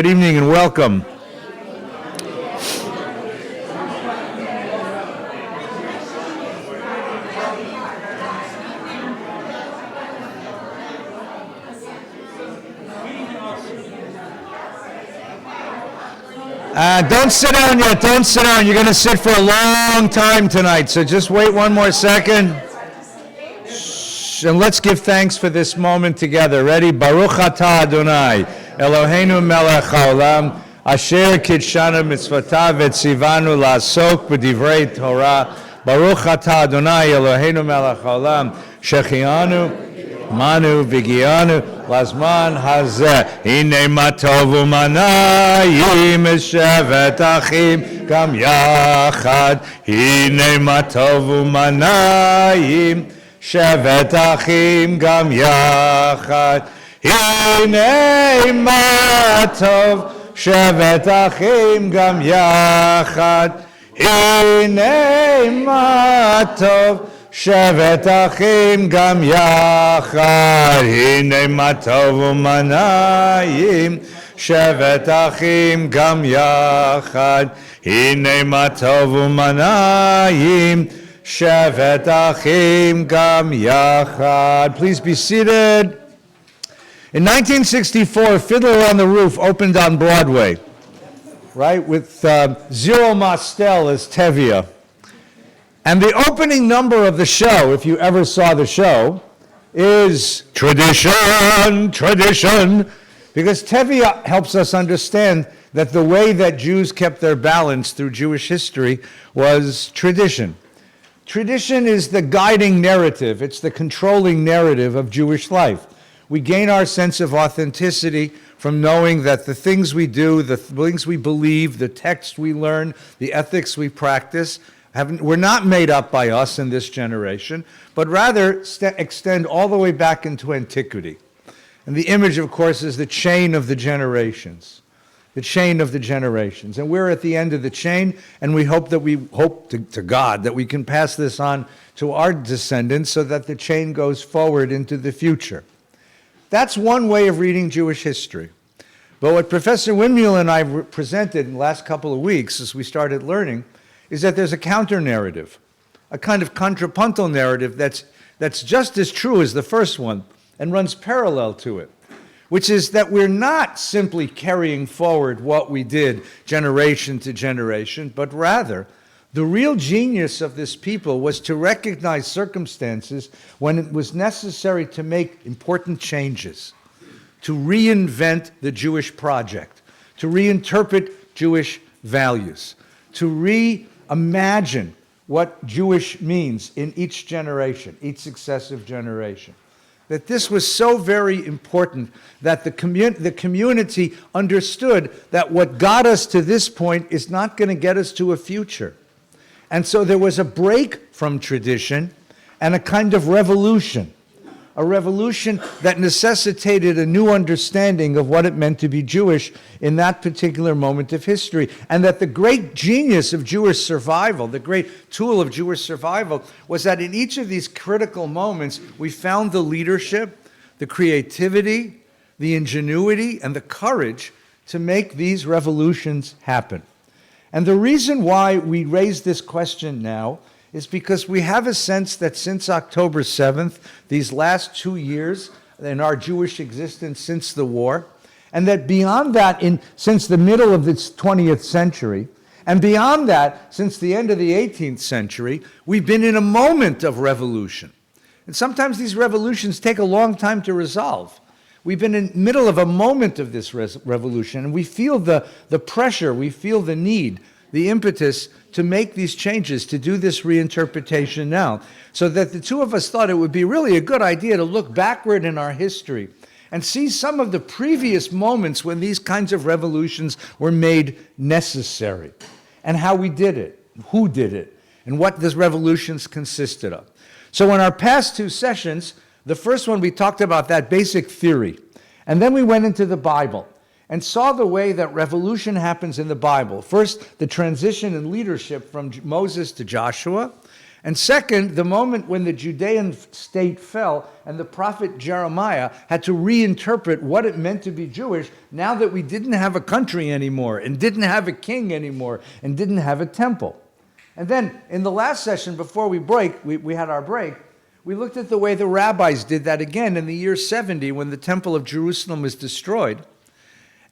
Good evening and welcome. Don't sit down yet. Don't sit down. You're going to sit for a long time tonight, so just wait one more second. And let's give thanks for this moment together. Ready? Baruch atah Adonai, Eloheinu melech haolam, asher kidshanu mitzvotav v'tzivanu la'asok b'divrei Torah. Baruch atah Adonai, Eloheinu melech haolam, shechianu manu v'gianu lazman hazeh. Hine ma tov u'manayim eshevet achim gam yachad. Hine ma tov u'manayim shevet achim gam yachad. Hine ma tov shevet achim gam yachad. Hine ma tov shevet achim gam yachad. Hine ma tov u'manayim shevet achim gam yachad. Hine ma tov u'manayim shevet achim gam yachad. Please be seated. In 1964, Fiddler on the Roof opened on Broadway, right, with Zero Mostel as Tevye. And the opening number of the show, if you ever saw the show, is Tradition, Tradition, because Tevye helps us understand that the way that Jews kept their balance through Jewish history was tradition. Tradition is the guiding narrative. It's the controlling narrative of Jewish life. We gain our sense of authenticity from knowing that the things we do, the things we believe, the texts we learn, the ethics we practice, were not made up by us in this generation, but rather extend all the way back into antiquity. And the image, of course, is the chain of the generations. The chain of the generations. And we're at the end of the chain, and we hope to God that we can pass this on to our descendants so that the chain goes forward into the future. That's one way of reading Jewish history. But what Professor Windmuller and I presented in the last couple of weeks as we started learning is that there's a counter-narrative, a kind of contrapuntal narrative that's just as true as the first one and runs parallel to it, which is that we're not simply carrying forward what we did generation to generation, but rather the real genius of this people was to recognize circumstances when it was necessary to make important changes, to reinvent the Jewish project, to reinterpret Jewish values, to reimagine what Jewish means in each generation, each successive generation. That this was so very important that the community understood that what got us to this point is not going to get us to a future. And so there was a break from tradition and a kind of revolution, a revolution that necessitated a new understanding of what it meant to be Jewish in that particular moment of history. And that the great genius of Jewish survival, the great tool of Jewish survival, was that in each of these critical moments, we found the leadership, the creativity, the ingenuity, and the courage to make these revolutions happen. And the reason why we raise this question now is because we have a sense that since October 7th, these last 2 years in our Jewish existence since the war, and that beyond that, since the middle of the 20th century, and beyond that, since the end of the 18th century, we've been in a moment of revolution. And sometimes these revolutions take a long time to resolve. We've been in the middle of a moment of this revolution, and we feel the pressure, we feel the need, the impetus to make these changes, to do this reinterpretation now. So that the two of us thought it would be really a good idea to look backward in our history and see some of the previous moments when these kinds of revolutions were made necessary, and how we did it, who did it, and what these revolutions consisted of. So in our past two sessions, the first one, we talked about that basic theory. And then we went into the Bible and saw the way that revolution happens in the Bible. First, the transition in leadership from Moses to Joshua, And second, the moment when the Judean state fell and the prophet Jeremiah had to reinterpret what it meant to be Jewish now that we didn't have a country anymore and didn't have a king anymore and didn't have a temple. And then in the last session, before we had our break, we looked at the way the rabbis did that again in the year 70 when the temple of Jerusalem was destroyed.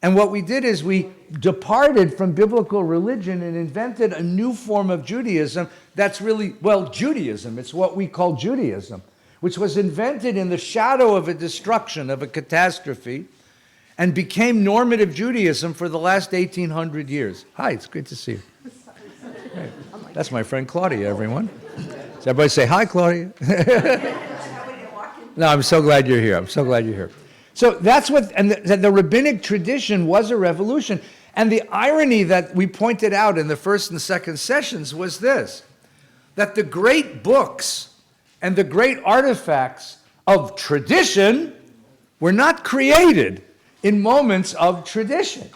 And what we did is we departed from biblical religion and invented a new form of Judaism that's really, Judaism. It's what we call Judaism, which was invented in the shadow of a destruction, of a catastrophe, and became normative Judaism for the last 1,800 years. Hi, it's good to see you. Hey, that's my friend Claudia, everyone. Does everybody say hi, Claudia? No, I'm so glad you're here. I'm so glad you're here. So that's what, and the rabbinic tradition was a revolution. And the irony that we pointed out in the first and second sessions was this, that the great books and the great artifacts of tradition were not created in moments of tradition.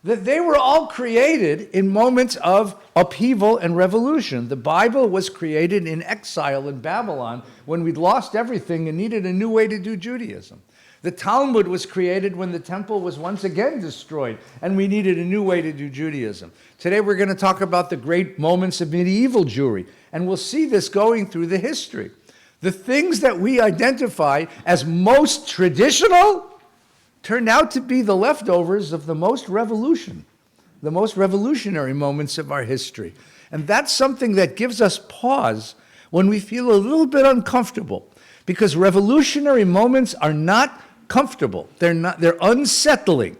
That they were all created in moments of upheaval and revolution. The Bible was created in exile in Babylon when we'd lost everything and needed a new way to do Judaism. The Talmud was created when the temple was once again destroyed, and we needed a new way to do Judaism. Today we're going to talk about the great moments of medieval Jewry, and we'll see this going through the history. The things that we identify as most traditional turned out to be the leftovers of the most revolutionary moments of our history. And that's something that gives us pause when we feel a little bit uncomfortable, because revolutionary moments are not comfortable. They're unsettling.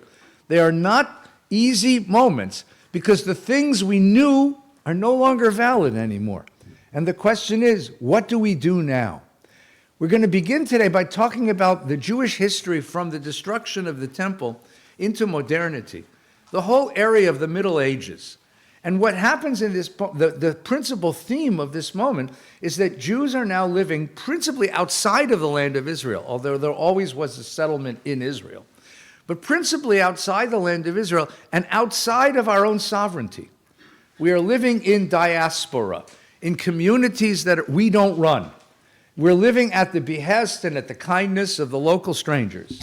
They are not easy moments because the things we knew are no longer valid anymore. And the question is, what do we do now? We're going to begin today by talking about the Jewish history from the destruction of the temple into modernity, the whole area of the Middle Ages. And what happens in this, the principal theme of this moment is that Jews are now living principally outside of the land of Israel, although there always was a settlement in Israel, but principally outside the land of Israel and outside of our own sovereignty. We are living in diaspora, in communities that we don't run. We're living at the behest and at the kindness of the local strangers,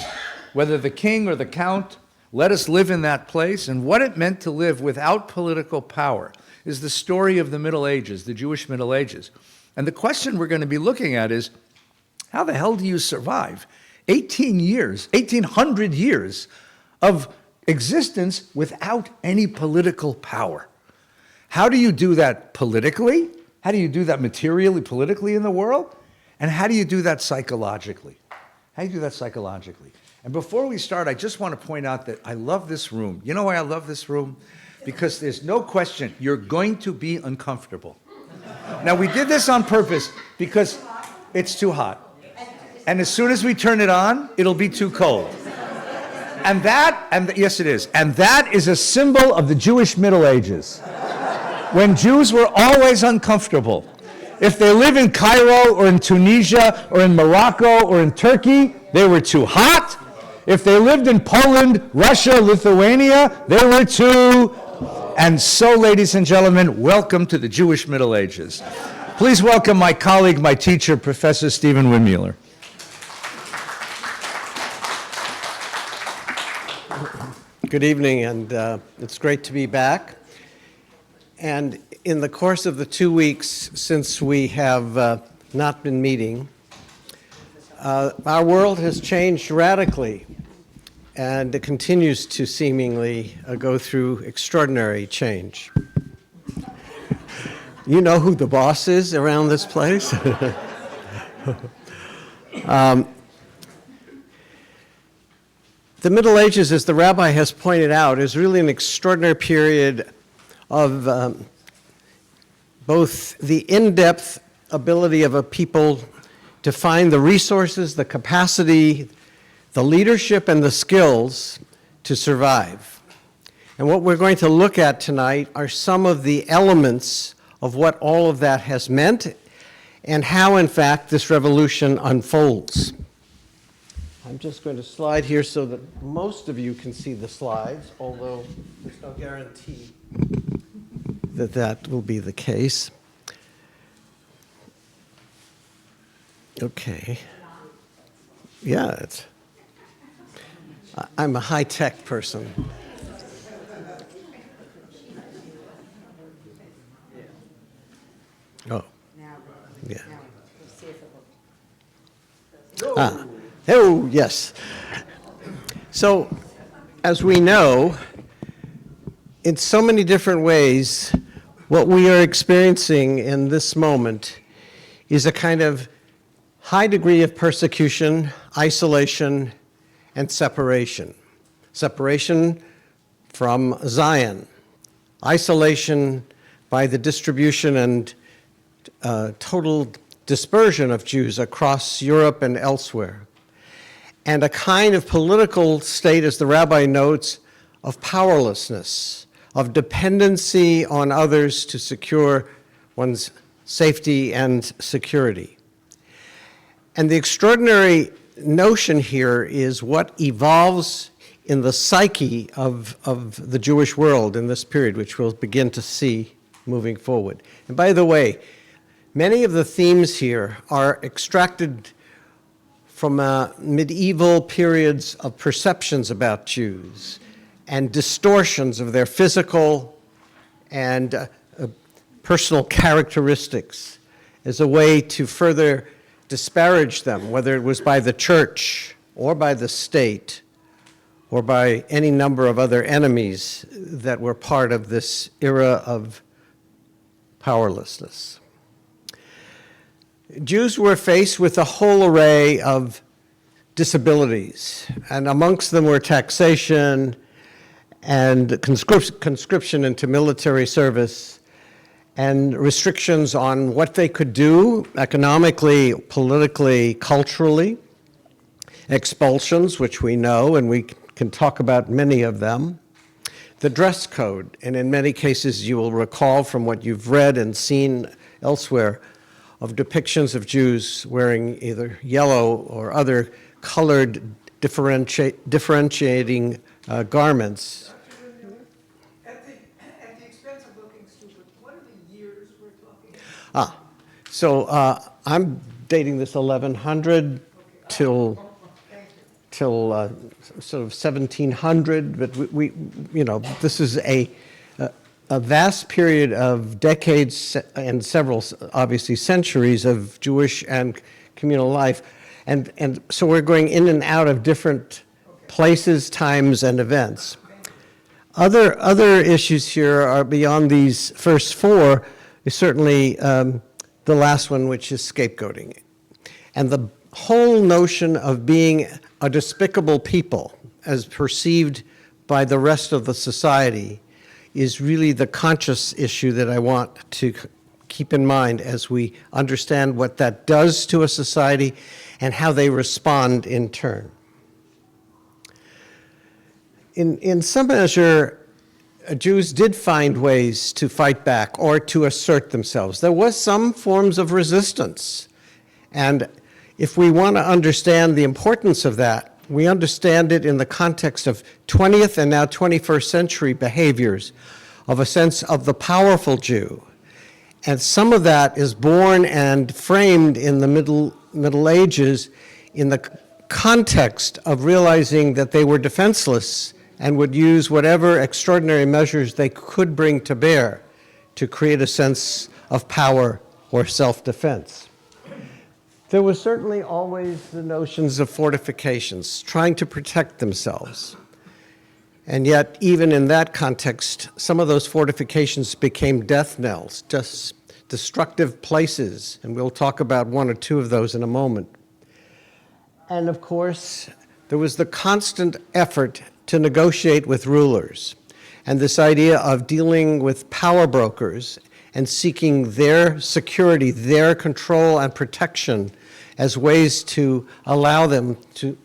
whether the king or the count. Let us live in that place, and what it meant to live without political power is the story of the Middle Ages, the Jewish Middle Ages. And the question we're going to be looking at is, how the hell do you survive 1,800 years of existence without any political power? How do you do that politically? How do you do that materially, politically in the world? And how do you do that psychologically? How do you do that psychologically? And before we start, I just want to point out that I love this room. You know why I love this room? Because there's no question you're going to be uncomfortable. Now, we did this on purpose because it's too hot. And as soon as we turn it on, it'll be too cold. Yes, it is. And that is a symbol of the Jewish Middle Ages, when Jews were always uncomfortable. If they live in Cairo or in Tunisia or in Morocco or in Turkey, they were too hot. If they lived in Poland, Russia, Lithuania, they were too. And so, ladies and gentlemen, welcome to the Jewish Middle Ages. Please welcome my colleague, my teacher, Professor Stephen Windmuller. Good evening, and it's great to be back. And in the course of the 2 weeks since we have not been meeting, our world has changed radically, and it continues to seemingly go through extraordinary change. You know who the boss is around this place? The Middle Ages, as the rabbi has pointed out, is really an extraordinary period of both the in-depth ability of a people to find the resources, the capacity, the leadership, and the skills to survive. And what we're going to look at tonight are some of the elements of what all of that has meant and how, in fact, this revolution unfolds. I'm just going to slide here so that most of you can see the slides, although there's no guarantee that that will be the case. Okay. Yeah, I'm a high-tech person. Oh, yeah. Ah, oh, yes. So, as we know, in so many different ways, what we are experiencing in this moment is a kind of high degree of persecution, isolation, and separation. Separation from Zion, isolation by the distribution and total dispersion of Jews across Europe and elsewhere, and a kind of political state, as the rabbi notes, of powerlessness, of dependency on others to secure one's safety and security. And the extraordinary notion here is what evolves in the psyche of the Jewish world in this period, which we'll begin to see moving forward. And by the way, many of the themes here are extracted from medieval periods of perceptions about Jews and distortions of their physical and personal characteristics as a way to further disparage them, whether it was by the church or by the state or by any number of other enemies that were part of this era of powerlessness. Jews were faced with a whole array of disabilities, and amongst them were taxation and conscription into military service, and restrictions on what they could do economically, politically, culturally, expulsions, which we know, and we can talk about many of them, the dress code, and in many cases you will recall from what you've read and seen elsewhere of depictions of Jews wearing either yellow or other colored differentiating garments. At the expense of looking stupid, what are the years we're talking about? So I'm dating this 1100 till sort of 1700, but we this is a vast period of decades and several, obviously, centuries of Jewish and communal life. And so we're going in and out of different places, times, and events. Other issues here are beyond these first four, is certainly the last one, which is scapegoating. And the whole notion of being a despicable people, as perceived by the rest of the society, is really the conscious issue that I want to keep in mind as we understand what that does to a society and how they respond in turn. In some measure, Jews did find ways to fight back or to assert themselves. There was some forms of resistance. And if we want to understand the importance of that, we understand it in the context of 20th and now 21st century behaviors of a sense of the powerful Jew. And some of that is born and framed in the Middle Ages in the context of realizing that they were defenseless and would use whatever extraordinary measures they could bring to bear to create a sense of power or self-defense. There was certainly always the notions of fortifications, trying to protect themselves. And yet, even in that context, some of those fortifications became death knells, just destructive places, and we'll talk about one or two of those in a moment. And of course, there was the constant effort to negotiate with rulers, and this idea of dealing with power brokers and seeking their security, their control and protection as ways to allow them to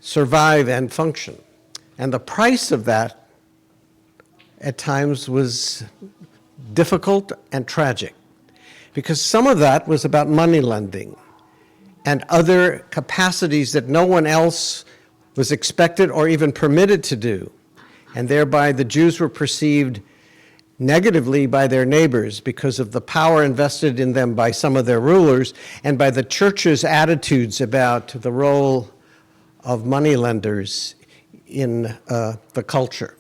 survive and function. And the price of that at times was difficult and tragic, because some of that was about money lending and other capacities that no one else was expected or even permitted to do. And thereby the Jews were perceived negatively by their neighbors because of the power invested in them by some of their rulers and by the church's attitudes about the role of moneylenders in the culture.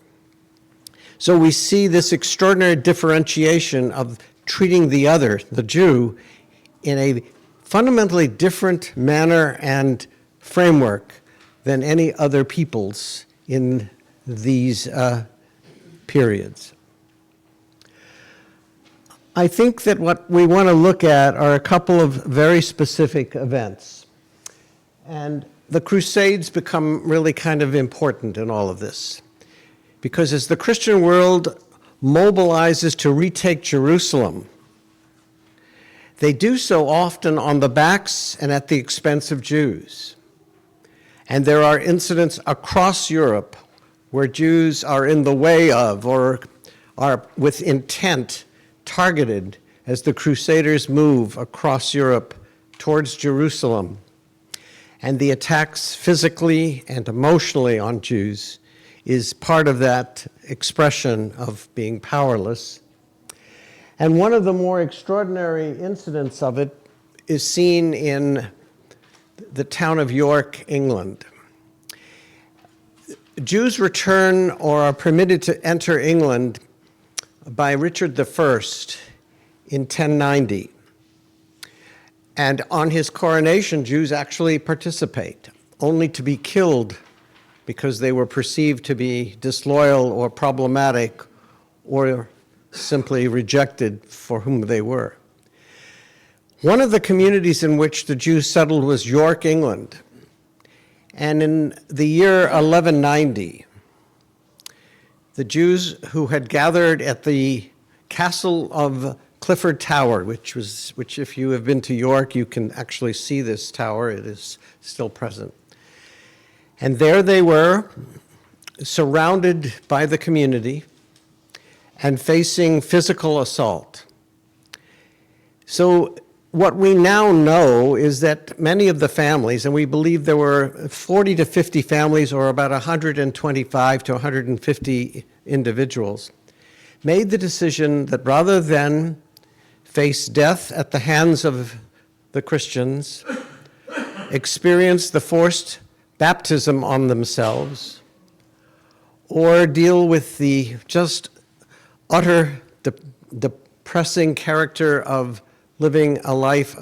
So we see this extraordinary differentiation of treating the other, the Jew, in a fundamentally different manner and framework than any other peoples in these periods. I think that what we want to look at are a couple of very specific events. And the Crusades become really kind of important in all of this. Because as the Christian world mobilizes to retake Jerusalem, they do so often on the backs and at the expense of Jews. And there are incidents across Europe where Jews are in the way of or are with intent targeted as the Crusaders move across Europe towards Jerusalem. And the attacks physically and emotionally on Jews is part of that expression of being powerless. And one of the more extraordinary incidents of it is seen in the town of York, England. Jews return or are permitted to enter England by Richard I in 1090. And on his coronation, Jews actually participate, only to be killed because they were perceived to be disloyal or problematic or simply rejected for whom they were. One of the communities in which the Jews settled was York, England. And in the year 1190, the Jews who had gathered at the castle of Clifford Tower, which if you have been to York, you can actually see this tower. It is still present. And there they were, surrounded by the community and facing physical assault. So what we now know is that many of the families, and we believe there were 40 to 50 families or about 125 to 150 individuals, made the decision that rather than face death at the hands of the Christians, experience the forced baptism on themselves, or deal with the just utter depressing character of living a life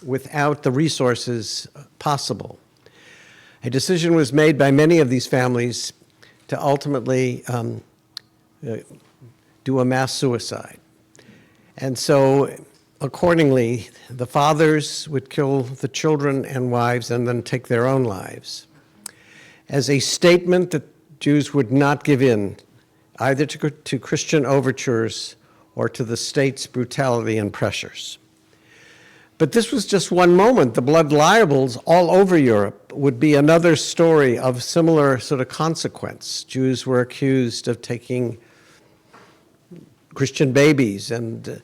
without the resources possible. A decision was made by many of these families to ultimately do a mass suicide. And so, accordingly, the fathers would kill the children and wives and then take their own lives, as a statement that Jews would not give in either to Christian overtures or to the state's brutality and pressures. But this was just one moment. The blood libels all over Europe would be another story of similar sort of consequence. Jews were accused of taking Christian babies and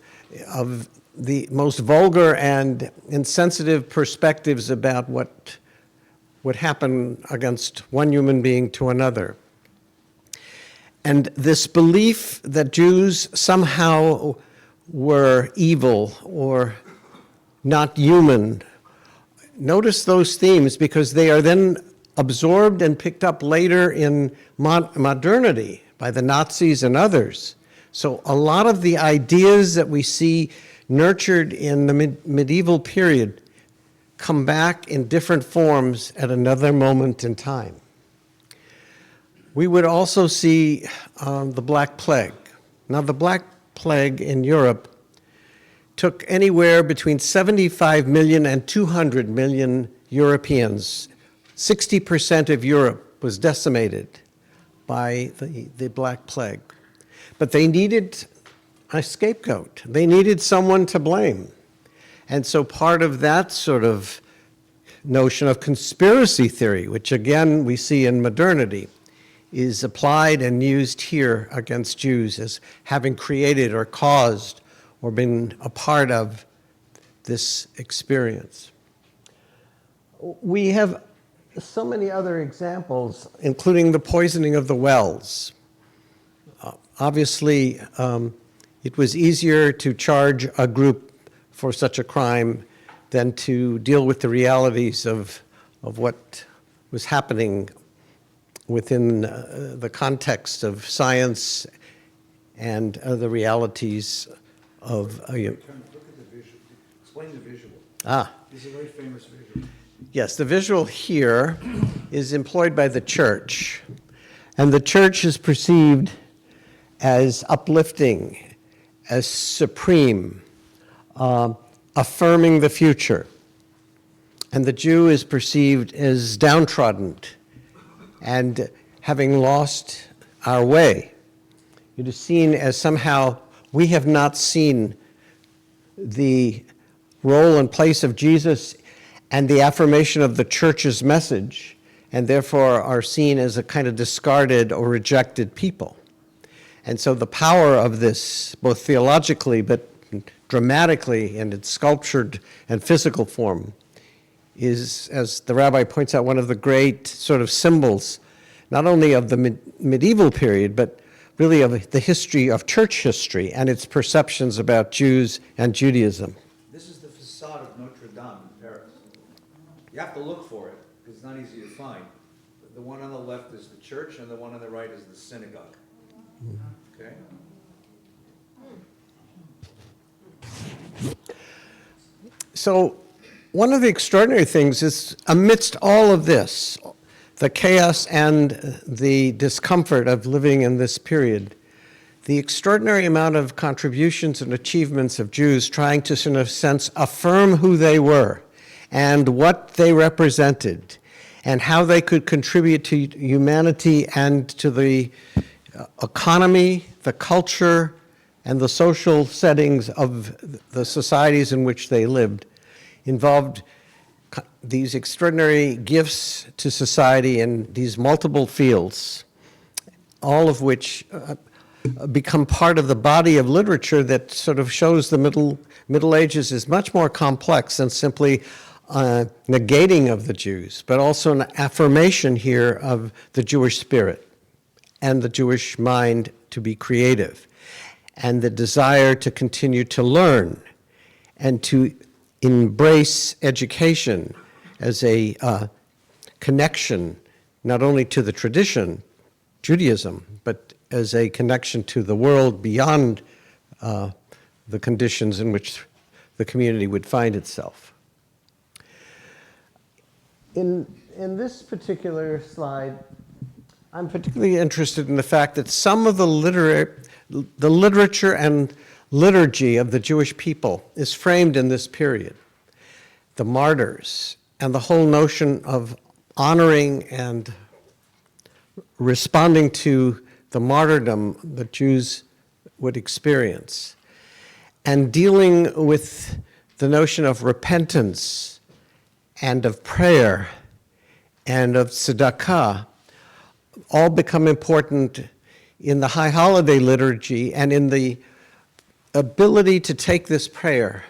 of the most vulgar and insensitive perspectives about what would happen against one human being to another. And this belief that Jews somehow were evil or not human, notice those themes because they are then absorbed and picked up later in modernity by the Nazis and others. So a lot of the ideas that we see nurtured in the medieval period come back in different forms at another moment in time. We would also see the Black Plague. Now, the Black Plague in Europe took anywhere between 75 million and 200 million Europeans. 60% of Europe was decimated by the Black Plague. But they needed a scapegoat. They needed someone to blame. And so part of that sort of notion of conspiracy theory, which again we see in modernity, is applied and used here against Jews as having created or caused or been a part of this experience. We have so many other examples, including the poisoning of the wells. Obviously, it was easier to charge a group for such a crime than to deal with the realities of what was happening within the context of science and the realities of... Look at the visual. Explain the visual. Ah. This is a very famous visual. Yes, the visual here is employed by the church, and the church is perceived as uplifting, as supreme, affirming the future. And the Jew is perceived as downtrodden and having lost our way. It is seen as somehow we have not seen the role and place of Jesus and the affirmation of the church's message, and therefore are seen as a kind of discarded or rejected people. And so the power of this, both theologically but dramatically and in sculptured and physical form, is, as the rabbi points out, one of the great sort of symbols, not only of the medieval period, but really of the history of church history and its perceptions about Jews and Judaism. This is the facade of Notre Dame in Paris. You have to look for it, because it's not easy to find. The one on the left is the church, and the one on the right is the synagogue. Okay? So one of the extraordinary things is, amidst all of this, the chaos and the discomfort of living in this period, the extraordinary amount of contributions and achievements of Jews trying to, in a sense, affirm who they were and what they represented and how they could contribute to humanity and to the economy, the culture, and the social settings of the societies in which they lived, involved these extraordinary gifts to society in these multiple fields, all of which become part of the body of literature that sort of shows the Middle Ages is much more complex than simply negating of the Jews, but also an affirmation here of the Jewish spirit and the Jewish mind to be creative, and the desire to continue to learn and to embrace education as a connection not only to the tradition, Judaism, but as a connection to the world beyond the conditions in which the community would find itself. In this particular slide, I'm particularly interested in the fact that some of the literature and liturgy of the Jewish people is framed in this period. The martyrs and the whole notion of honoring and responding to the martyrdom that Jews would experience, and dealing with the notion of repentance and of prayer and of tzedakah all become important in the High Holiday liturgy and in the ability to take this prayer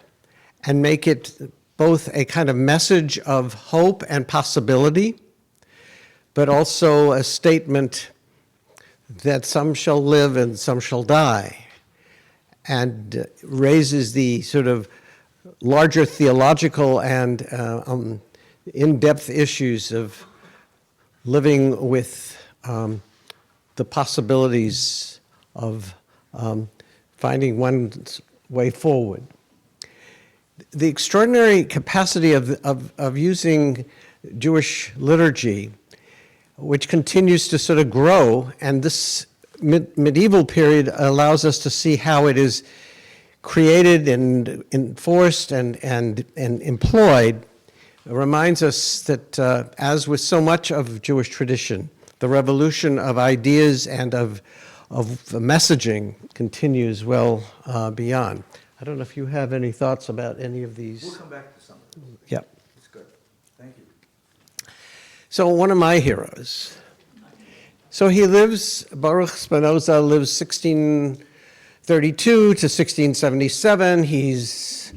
and make it both a kind of message of hope and possibility, but also a statement that some shall live and some shall die, and raises the sort of larger theological and in-depth issues of living with the possibilities of finding one's way forward. The extraordinary capacity of using Jewish liturgy, which continues to sort of grow, and this medieval period allows us to see how it is created and enforced and employed, reminds us that as with so much of Jewish tradition, the revolution of ideas and of messaging continues well beyond. I don't know if you have any thoughts about any of these. We'll come back to some of them. Yep. It's good. Thank you. So one of my heroes. So he lives, Baruch Spinoza lives 1632 to 1677. He's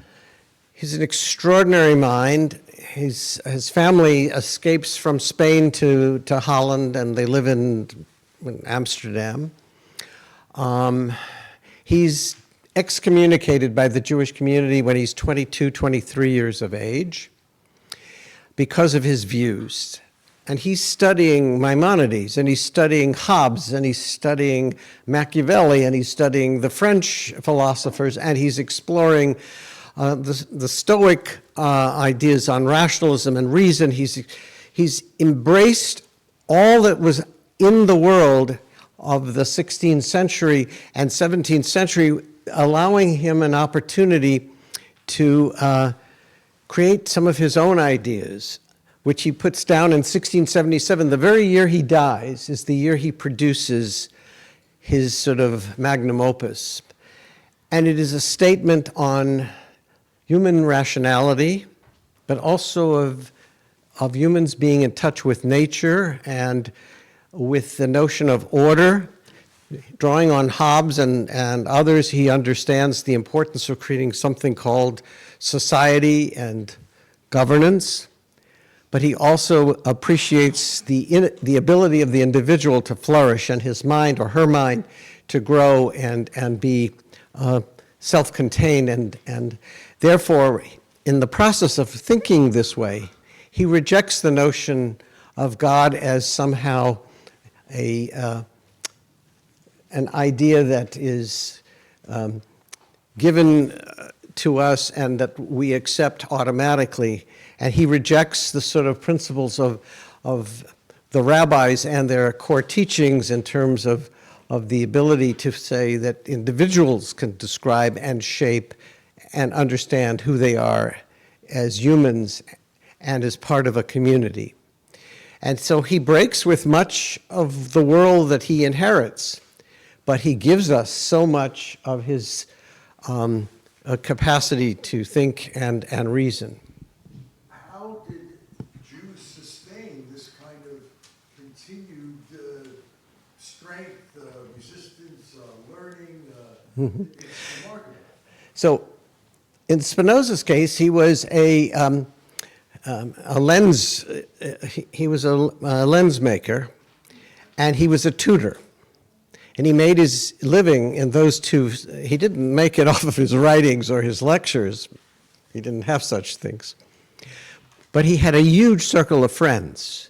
an extraordinary mind. His family escapes from Spain to Holland, and they live in Amsterdam. He's excommunicated by the Jewish community when he's 22, 23 years of age because of his views. And he's studying Maimonides, and he's studying Hobbes, and he's studying Machiavelli, and he's studying the French philosophers, and he's exploring the Stoic ideas on rationalism and reason. He's embraced all that was in the world of the 16th century and 17th century, allowing him an opportunity to create some of his own ideas, which he puts down in 1677. The very year he dies is the year he produces his sort of magnum opus. And it is a statement on human rationality, but also of humans being in touch with nature and with the notion of order. Drawing on Hobbes and others, he understands the importance of creating something called society and governance. But he also appreciates the ability of the individual to flourish and his mind or her mind to grow and be self-contained. And therefore, in the process of thinking this way, he rejects the notion of God as somehow an idea that is given to us and that we accept automatically. And he rejects the sort of principles of the rabbis and their core teachings in terms of the ability to say that individuals can describe and shape and understand who they are as humans and as part of a community. And so he breaks with much of the world that he inherits, but he gives us so much of his capacity to think and reason. How did Jews sustain this kind of continued strength, resistance, learning? It's remarkable. So in Spinoza's case, he was a lens, he was a lens maker, and he was a tutor. And he made his living in those two. He didn't make it off of his writings or his lectures. He didn't have such things. But he had a huge circle of friends.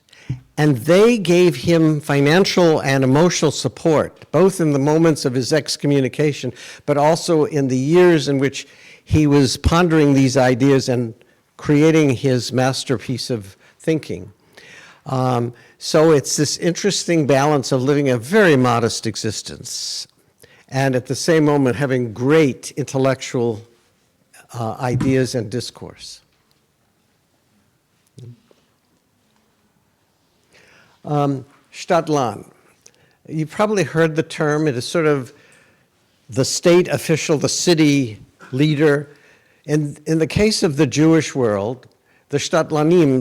And they gave him financial and emotional support, both in the moments of his excommunication, but also in the years in which he was pondering these ideas and creating his masterpiece of thinking. So it's this interesting balance of living a very modest existence and at the same moment having great intellectual ideas and discourse. Stadtland. You've probably heard the term. It is sort of the state official, the city leader. In the case of the Jewish world, the Stadtlanim,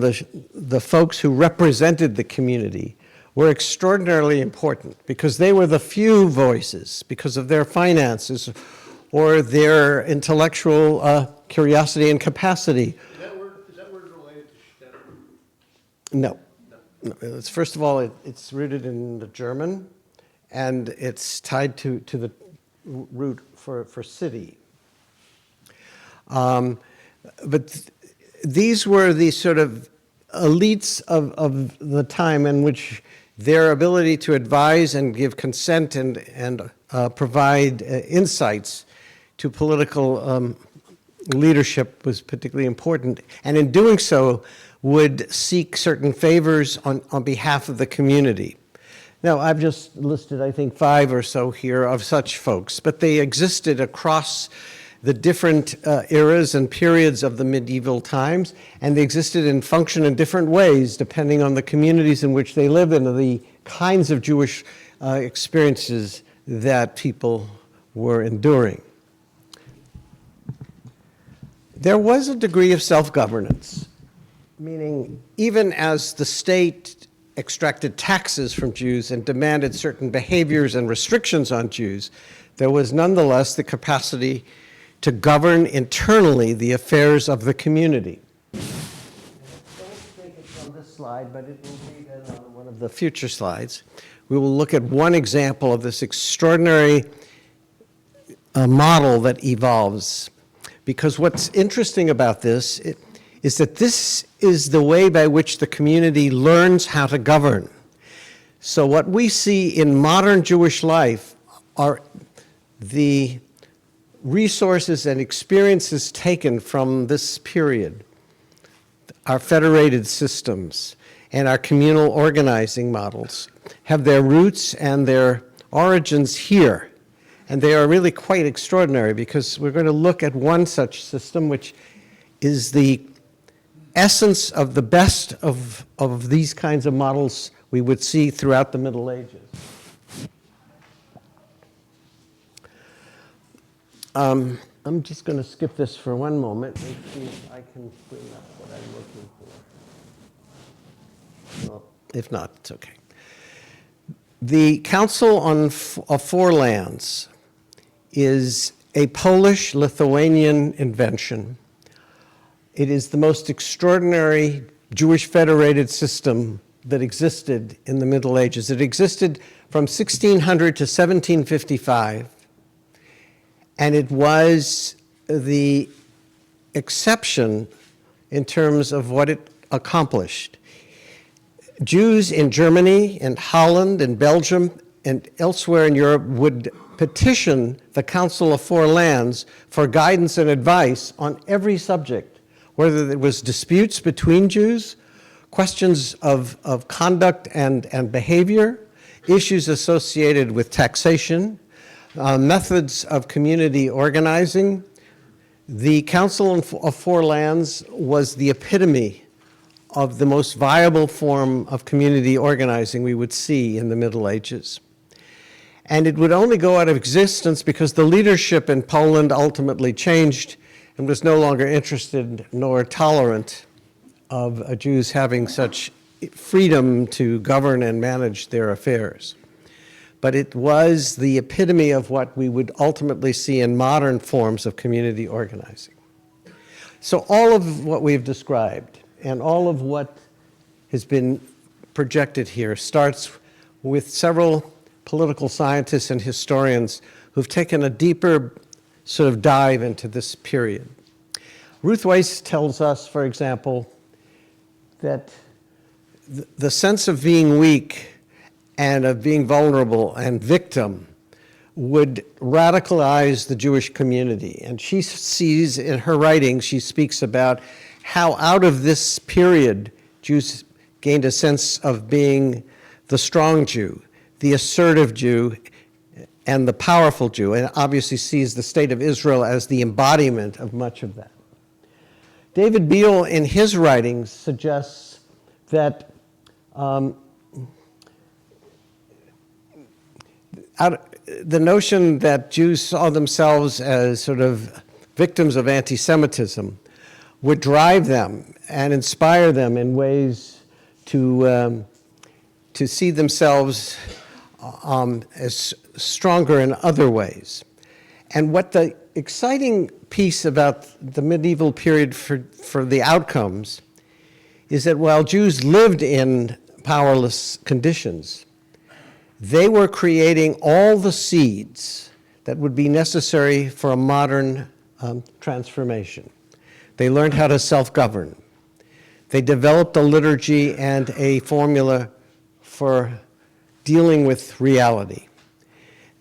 the folks who represented the community, were extraordinarily important because they were the few voices because of their finances or their intellectual curiosity and capacity. Is that word related to Städte? No. It's, first of all, it's rooted in the German, and it's tied to the root for city. But these were the sort of elites of the time in which their ability to advise and give consent and provide insights to political leadership was particularly important. And in doing so, would seek certain favors on behalf of the community. Now, I've just listed, I think, 5 or so here of such folks, but they existed across the different eras and periods of the medieval times, and they existed and functioned in different ways depending on the communities in which they lived and the kinds of Jewish experiences that people were enduring. There was a degree of self-governance, meaning even as the state extracted taxes from Jews and demanded certain behaviors and restrictions on Jews, there was nonetheless the capacity to govern internally the affairs of the community. Don't take it from this slide, but it will be then on one of the future slides. We will look at one example of this extraordinary a model that evolves. Because what's interesting about this is that this is the way by which the community learns how to govern. So what we see in modern Jewish life are the resources and experiences taken from this period, our federated systems and our communal organizing models have their roots and their origins here. And they are really quite extraordinary because we're going to look at one such system, which is the essence of the best of these kinds of models we would see throughout the Middle Ages. I'm just going to skip this for one moment and see if I can bring up what I'm looking for. Well, if not, it's okay. The Council of Four Lands is a Polish-Lithuanian invention. It is the most extraordinary Jewish federated system that existed in the Middle Ages. It existed from 1600 to 1755, and it was the exception in terms of what it accomplished. Jews in Germany and Holland and Belgium and elsewhere in Europe would petition the Council of Four Lands for guidance and advice on every subject, whether there was disputes between Jews, questions of conduct and behavior, issues associated with taxation, methods of community organizing. The Council of Four Lands was the epitome of the most viable form of community organizing we would see in the Middle Ages. And it would only go out of existence because the leadership in Poland ultimately changed and was no longer interested nor tolerant of Jews having such freedom to govern and manage their affairs. But it was the epitome of what we would ultimately see in modern forms of community organizing. So all of what we've described and all of what has been projected here starts with several political scientists and historians who've taken a deeper sort of dive into this period. Ruth Weiss tells us, for example, that the sense of being weak and of being vulnerable and victim would radicalize the Jewish community. And she sees in her writings, she speaks about how out of this period, Jews gained a sense of being the strong Jew, the assertive Jew, and the powerful Jew, and obviously sees the state of Israel as the embodiment of much of that. David Beale, in his writings, suggests that the notion that Jews saw themselves as sort of victims of anti-Semitism would drive them and inspire them in ways to see themselves as stronger in other ways. And what the exciting piece about the medieval period for the outcomes is that while Jews lived in powerless conditions, they were creating all the seeds that would be necessary for a modern transformation. They learned how to self-govern. They developed a liturgy and a formula for dealing with reality.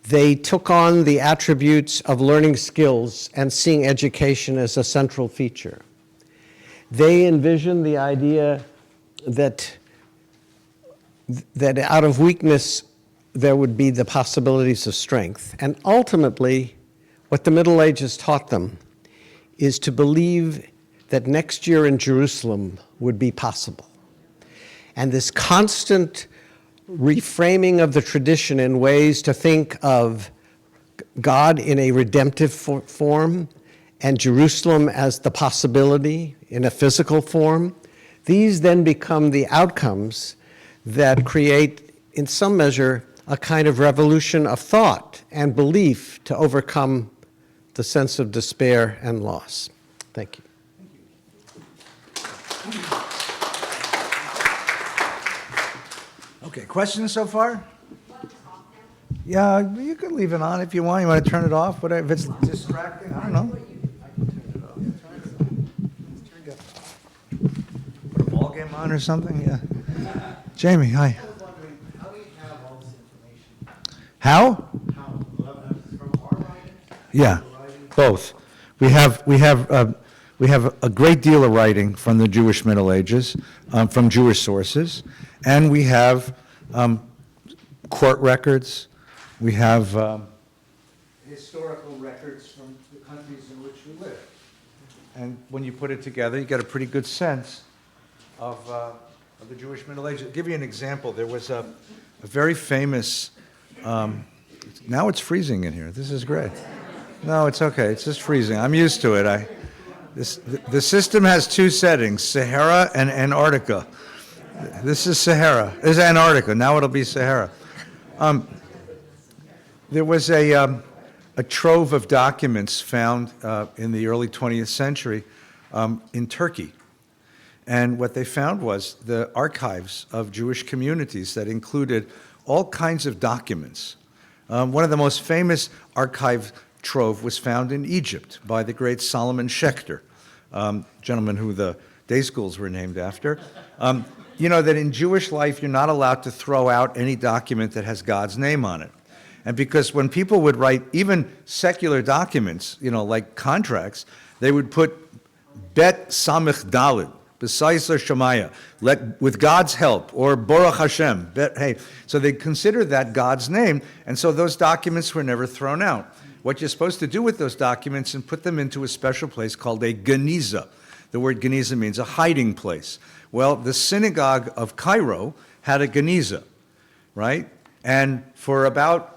They took on the attributes of learning skills and seeing education as a central feature. They envisioned the idea that out of weakness there would be the possibilities of strength. And ultimately, what the Middle Ages taught them is to believe that next year in Jerusalem would be possible. And this constant reframing of the tradition in ways to think of God in a redemptive form and Jerusalem as the possibility in a physical form, these then become the outcomes that create, in some measure, a kind of revolution of thought and belief to overcome the sense of despair and loss. Thank you. Okay, questions so far? Yeah, you can leave it on if you want. You want to turn it off, whatever. If it's distracting, I don't know. Put a ball game on or something, yeah. Jamie, hi. I was wondering, how do you have all this information? How? How, from our writings? Yeah, The writings? both. We have a great deal of writing from the Jewish Middle Ages, from Jewish sources, and we have court records. We have historical records from the countries in which we live. And when you put it together, you get a pretty good sense of the Jewish Middle Ages. I'll give you an example. There was a very famous, now it's freezing in here. This is great. No, it's okay. It's just freezing. I'm used to it. The system has two settings, Sahara and Antarctica. This is Sahara. This is Antarctica. Now it'll be Sahara. There was a trove of documents found in the early 20th century in Turkey. And what they found was the archives of Jewish communities that included all kinds of documents. One of the most famous archive trove was found in Egypt by the great Solomon Schechter, gentleman who the day schools were named after. You know that in Jewish life, you're not allowed to throw out any document that has God's name on it. And because when people would write even secular documents, you know, like contracts, they would put Bet Samich Dalit, B'Saiser Shemaya, with God's help, or Baruch Hashem. Hey, so they considered that God's name, and so those documents were never thrown out. What you're supposed to do with those documents and put them into a special place called a geniza. The word geniza means a hiding place. Well, the synagogue of Cairo had a geniza, right? And for about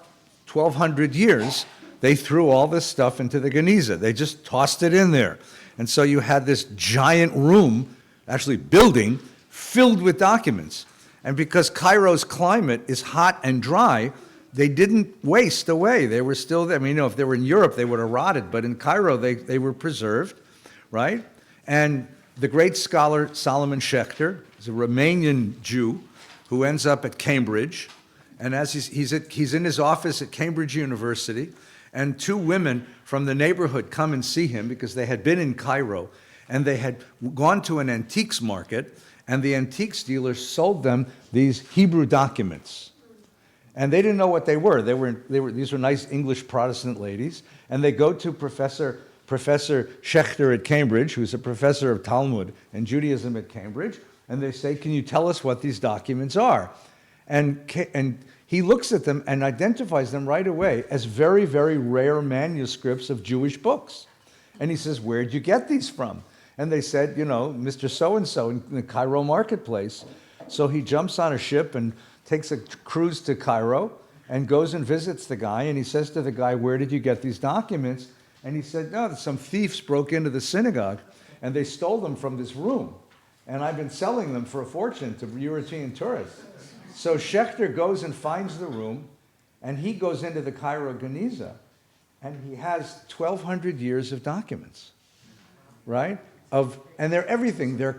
1,200 years, they threw all this stuff into the geniza. They just tossed it in there. And so you had this giant room, actually building, filled with documents. And because Cairo's climate is hot and dry, they didn't waste away. They were still there. I mean, you know, if they were in Europe, they would have rotted. But in Cairo, they were preserved, right? And the great scholar Solomon Schechter is a Romanian Jew who ends up at Cambridge. And as he's in his office at Cambridge University, and two women from the neighborhood come and see him because they had been in Cairo, and they had gone to an antiques market, and the antiques dealer sold them these Hebrew documents. And they didn't know what they were. These were nice English Protestant ladies, and they go to Professor Schechter at Cambridge, who's a professor of Talmud and Judaism at Cambridge, and they say, "Can you tell us what these documents are?" And he looks at them and identifies them right away as very, very rare manuscripts of Jewish books. And he says, "Where'd you get these from?" And they said, "You know, Mr. So-and-so in the Cairo marketplace." So he jumps on a ship and takes a cruise to Cairo and goes and visits the guy. And he says to the guy, "Where did you get these documents?" And he said, "No, some thieves broke into the synagogue and they stole them from this room. And I've been selling them for a fortune to European tourists." So Schechter goes and finds the room, and he goes into the Cairo Geniza, and he has 1,200 years of documents, right? And they're everything. They're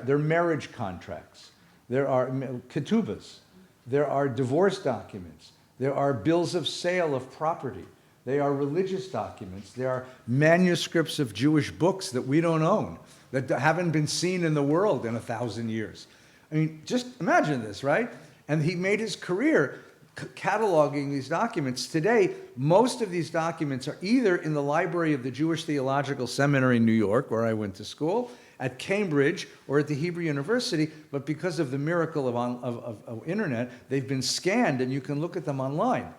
they're marriage contracts. There are ketubas. There are divorce documents. There are bills of sale of property. They are religious documents. There are manuscripts of Jewish books that we don't own, that haven't been seen in the world in 1,000 years. I mean, just imagine this, right? And he made his career cataloging these documents. Today, most of these documents are either in the library of the Jewish Theological Seminary in New York, where I went to school, at Cambridge, or at the Hebrew University, but because of the miracle of internet, they've been scanned and you can look at them online.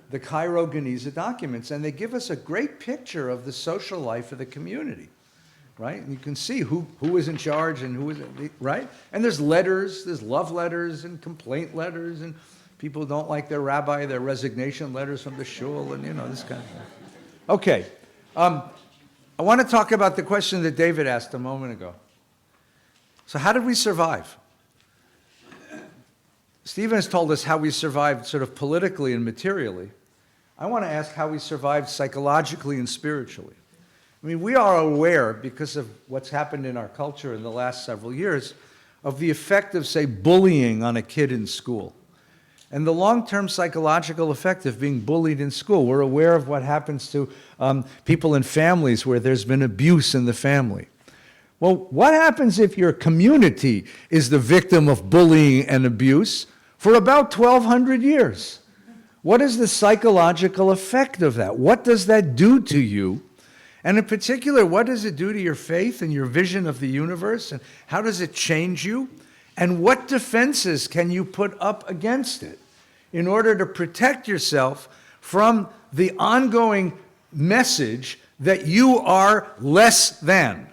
The Cairo Geniza documents, and they give us a great picture of the social life of the community, right? And you can see who is in charge and who isn't, right? And there's letters, there's love letters and complaint letters, and people don't like their rabbi, their resignation letters from the shul, and you know, this kind of thing. Okay, I want to talk about the question that David asked a moment ago. So how did we survive? Stephen has told us how we survived sort of politically and materially. I want to ask how we survived psychologically and spiritually. I mean, we are aware, because of what's happened in our culture in the last several years, of the effect of, say, bullying on a kid in school. and the long-term psychological effect of being bullied in school. We're aware of what happens to people in families where there's been abuse in the family. Well, what happens if your community is the victim of bullying and abuse for about 1,200 years? What is the psychological effect of that? What does that do to you? And in particular, what does it do to your faith and your vision of the universe? And how does it change you? And what defenses can you put up against it in order to protect yourself from the ongoing message that you are less than?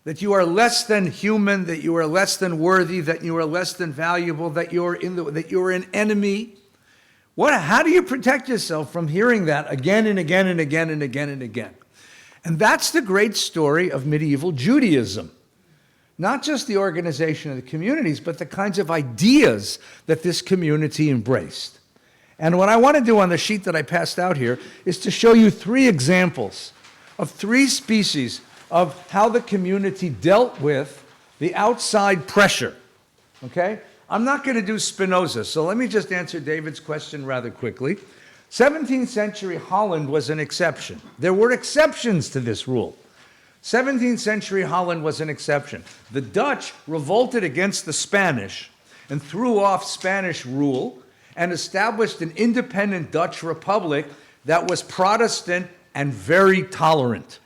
That you are less than human, that you are less than worthy, that you are less than valuable, that you're an enemy. How do you protect yourself from hearing that again and again and again and again and again? And that's the great story of medieval Judaism. Not just the organization of the communities, but the kinds of ideas that this community embraced. And what I want to do on the sheet that I passed out here is to show you 3 examples of 3 species of how the community dealt with the outside pressure, okay? I'm not going to do Spinoza, so let me just answer David's question rather quickly. 17th century Holland was an exception. There were exceptions to this rule. 17th century Holland was an exception. The Dutch revolted against the Spanish and threw off Spanish rule and established an independent Dutch republic that was Protestant and very tolerant.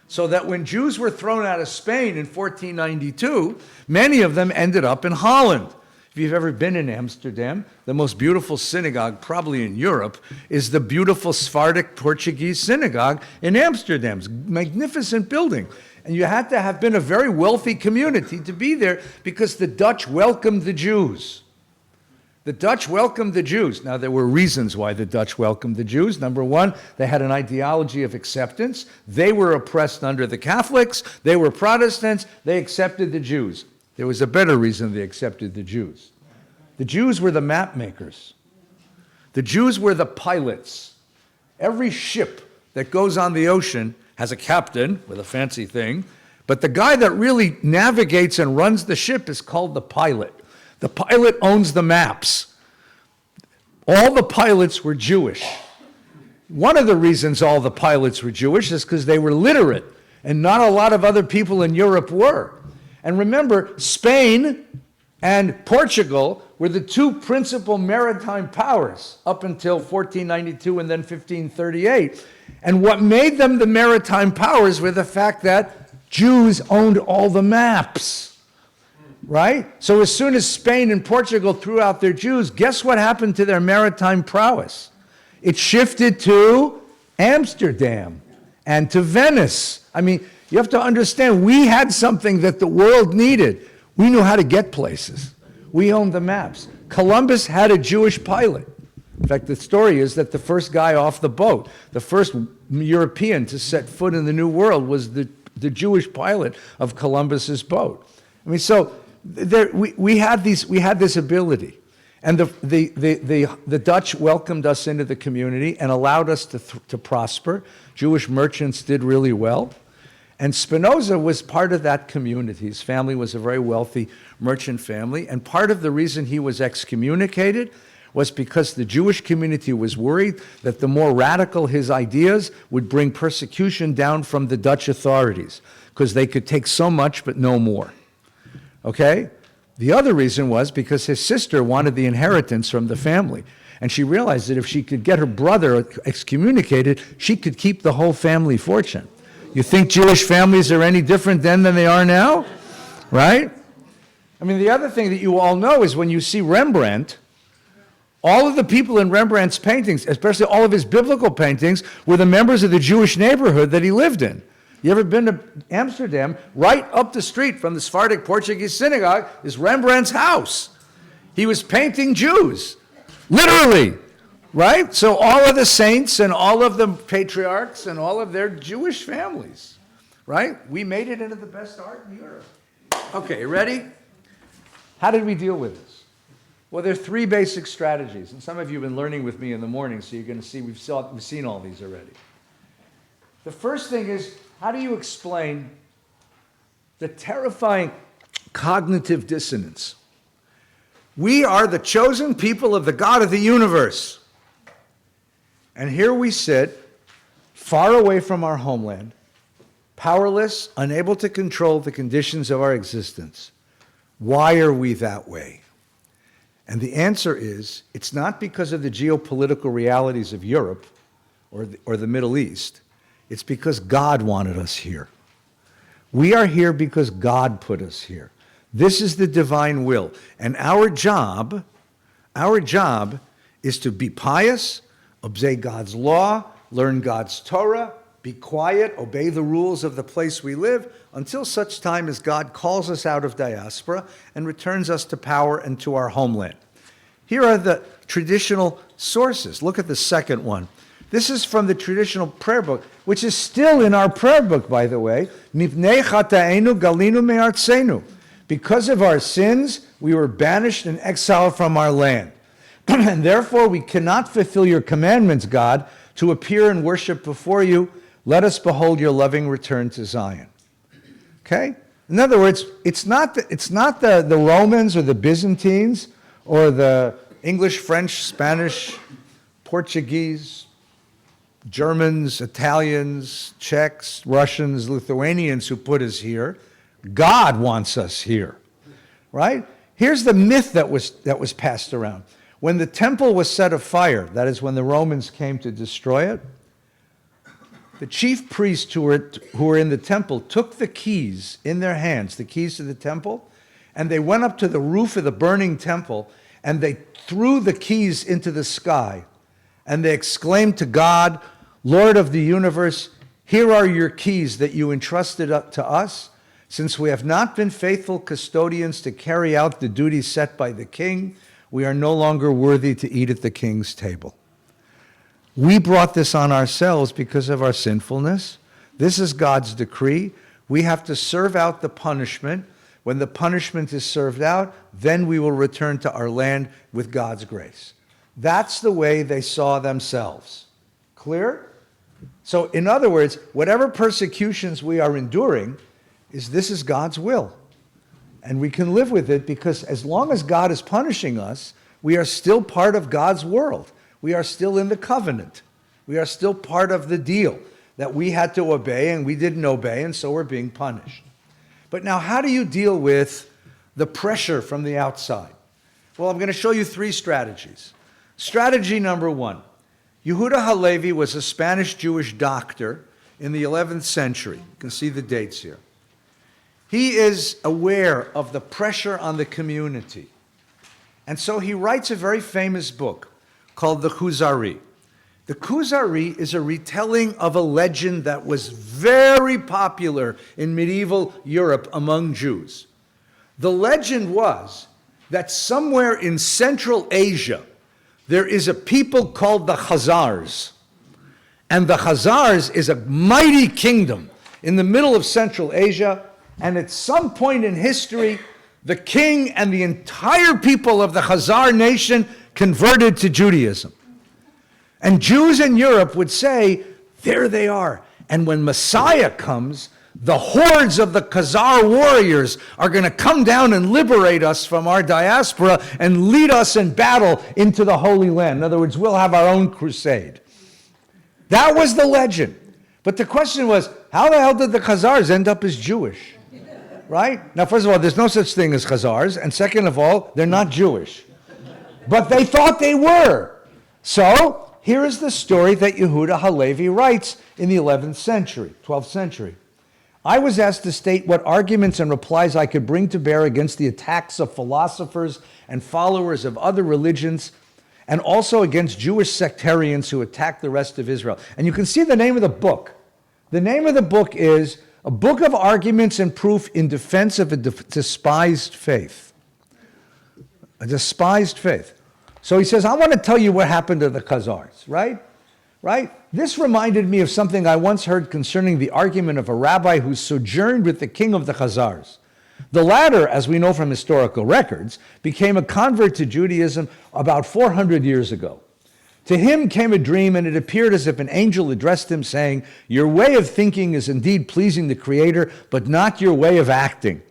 So that when Jews were thrown out of Spain in 1492, many of them ended up in Holland. If you've ever been in Amsterdam, the most beautiful synagogue probably in Europe is the beautiful Sephardic Portuguese synagogue in Amsterdam. It's a magnificent building. And you had to have been a very wealthy community to be there because the Dutch welcomed the Jews. The Dutch welcomed the Jews. Now, there were reasons why the Dutch welcomed the Jews. Number one, they had an ideology of acceptance. They were oppressed under the Catholics. They were Protestants. They accepted the Jews. There was a better reason they accepted the Jews. The Jews were the map makers. The Jews were the pilots. Every ship that goes on the ocean has a captain with a fancy thing, but the guy that really navigates and runs the ship is called the pilot. The pilot owns the maps. All the pilots were Jewish. One of the reasons all the pilots were Jewish is because they were literate, and not a lot of other people in Europe were. And remember, Spain and Portugal were the 2 principal maritime powers up until 1492 and then 1538. And what made them the maritime powers were the fact that Jews owned all the maps, right? So as soon as Spain and Portugal threw out their Jews, guess what happened to their maritime prowess? It shifted to Amsterdam and to Venice. I mean, you have to understand, we had something that the world needed. We knew how to get places. We owned the maps. Columbus had a Jewish pilot. In fact, the story is that the first guy off the boat, the first European to set foot in the New World was the Jewish pilot of Columbus's boat. I mean, so we had this ability. And the Dutch welcomed us into the community and allowed us to prosper. Jewish merchants did really well. And Spinoza was part of that community. His family was a very wealthy merchant family. And part of the reason he was excommunicated was because the Jewish community was worried that the more radical his ideas would bring persecution down from the Dutch authorities, because they could take so much but no more. Okay? The other reason was because his sister wanted the inheritance from the family. And she realized that if she could get her brother excommunicated, she could keep the whole family fortune. You think Jewish families are any different then than they are now? Right? I mean, the other thing that you all know is when you see Rembrandt, all of the people in Rembrandt's paintings, especially all of his biblical paintings, were the members of the Jewish neighborhood that he lived in. You ever been to Amsterdam? Right up the street from the Sephardic Portuguese synagogue is Rembrandt's house. He was painting Jews, literally. Right? So all of the saints and all of the patriarchs and all of their Jewish families, right? We made it into the best art in Europe. Okay, ready? How did we deal with this? Well, there are 3 basic strategies, and some of you have been learning with me in the morning, so you're going to see we've seen all these already. The first thing is, how do you explain the terrifying cognitive dissonance We are the chosen people of the God of the universe. And here we sit, far away from our homeland, powerless, unable to control the conditions of our existence. Why are we that way? And the answer is, it's not because of the geopolitical realities of Europe or the Middle East. It's because God wanted us here. We are here because God put us here. This is the divine will. And our job is to be pious, obey God's law, learn God's Torah, be quiet, obey the rules of the place we live, until such time as God calls us out of diaspora and returns us to power and to our homeland. Here are the traditional sources. Look at the second one. This is from the traditional prayer book, which is still in our prayer book, by the way. Mipnei chataenu galinu me'artzenu. Because of our sins, we were banished and exiled from our land. And therefore, we cannot fulfill your commandments, God, to appear and worship before you. Let us behold your loving return to Zion. Okay? In other words, it's not the Romans or the Byzantines or the English, French, Spanish, Portuguese, Germans, Italians, Czechs, Russians, Lithuanians who put us here. God wants us here, right? Here's the myth that was passed around. When the temple was set afire, that is when the Romans came to destroy it, the chief priests who were in the temple took the keys in their hands, the keys to the temple, and they went up to the roof of the burning temple, and they threw the keys into the sky, and they exclaimed to God, Lord of the universe, here are your keys that you entrusted up to us. Since we have not been faithful custodians to carry out the duties set by the king, we are no longer worthy to eat at the king's table. We brought this on ourselves because of our sinfulness. This is God's decree. We have to serve out the punishment. When the punishment is served out, then we will return to our land with God's grace. That's the way they saw themselves. Clear? So, in other words, whatever persecutions we are enduring, this is God's will. And we can live with it because as long as God is punishing us, we are still part of God's world. We are still in the covenant. We are still part of the deal that we had to obey and we didn't obey, and so we're being punished. But now, how do you deal with the pressure from the outside? Well, I'm going to show you 3 strategies. Strategy number 1. Yehuda Halevi was a Spanish Jewish doctor in the 11th century. You can see the dates here. He is aware of the pressure on the community. And so he writes a very famous book called the Kuzari. The Kuzari is a retelling of a legend that was very popular in medieval Europe among Jews. The legend was that somewhere in Central Asia, there is a people called the Khazars. And the Khazars is a mighty kingdom in the middle of Central Asia. And at some point in history, the king and the entire people of the Khazar nation converted to Judaism. And Jews in Europe would say, there they are. And when Messiah comes, the hordes of the Khazar warriors are going to come down and liberate us from our diaspora and lead us in battle into the Holy Land. In other words, we'll have our own crusade. That was the legend. But the question was, how the hell did the Khazars end up as Jewish? Right? Now, first of all, there's no such thing as Khazars. And second of all, they're not Jewish. But they thought they were. So, here is the story that Yehuda Halevi writes in the 11th century, 12th century. I was asked to state what arguments and replies I could bring to bear against the attacks of philosophers and followers of other religions, and also against Jewish sectarians who attack the rest of Israel. And you can see the name of the book. The name of the book is A Book of Arguments and Proof in Defense of a Despised Faith. A despised faith. So he says, I want to tell you what happened to the Khazars, right? Right? This reminded me of something I once heard concerning the argument of a rabbi who sojourned with the king of the Khazars. The latter, as we know from historical records, became a convert to Judaism about 400 years ago. To him came a dream, and it appeared as if an angel addressed him, saying, your way of thinking is indeed pleasing the Creator, but not your way of acting.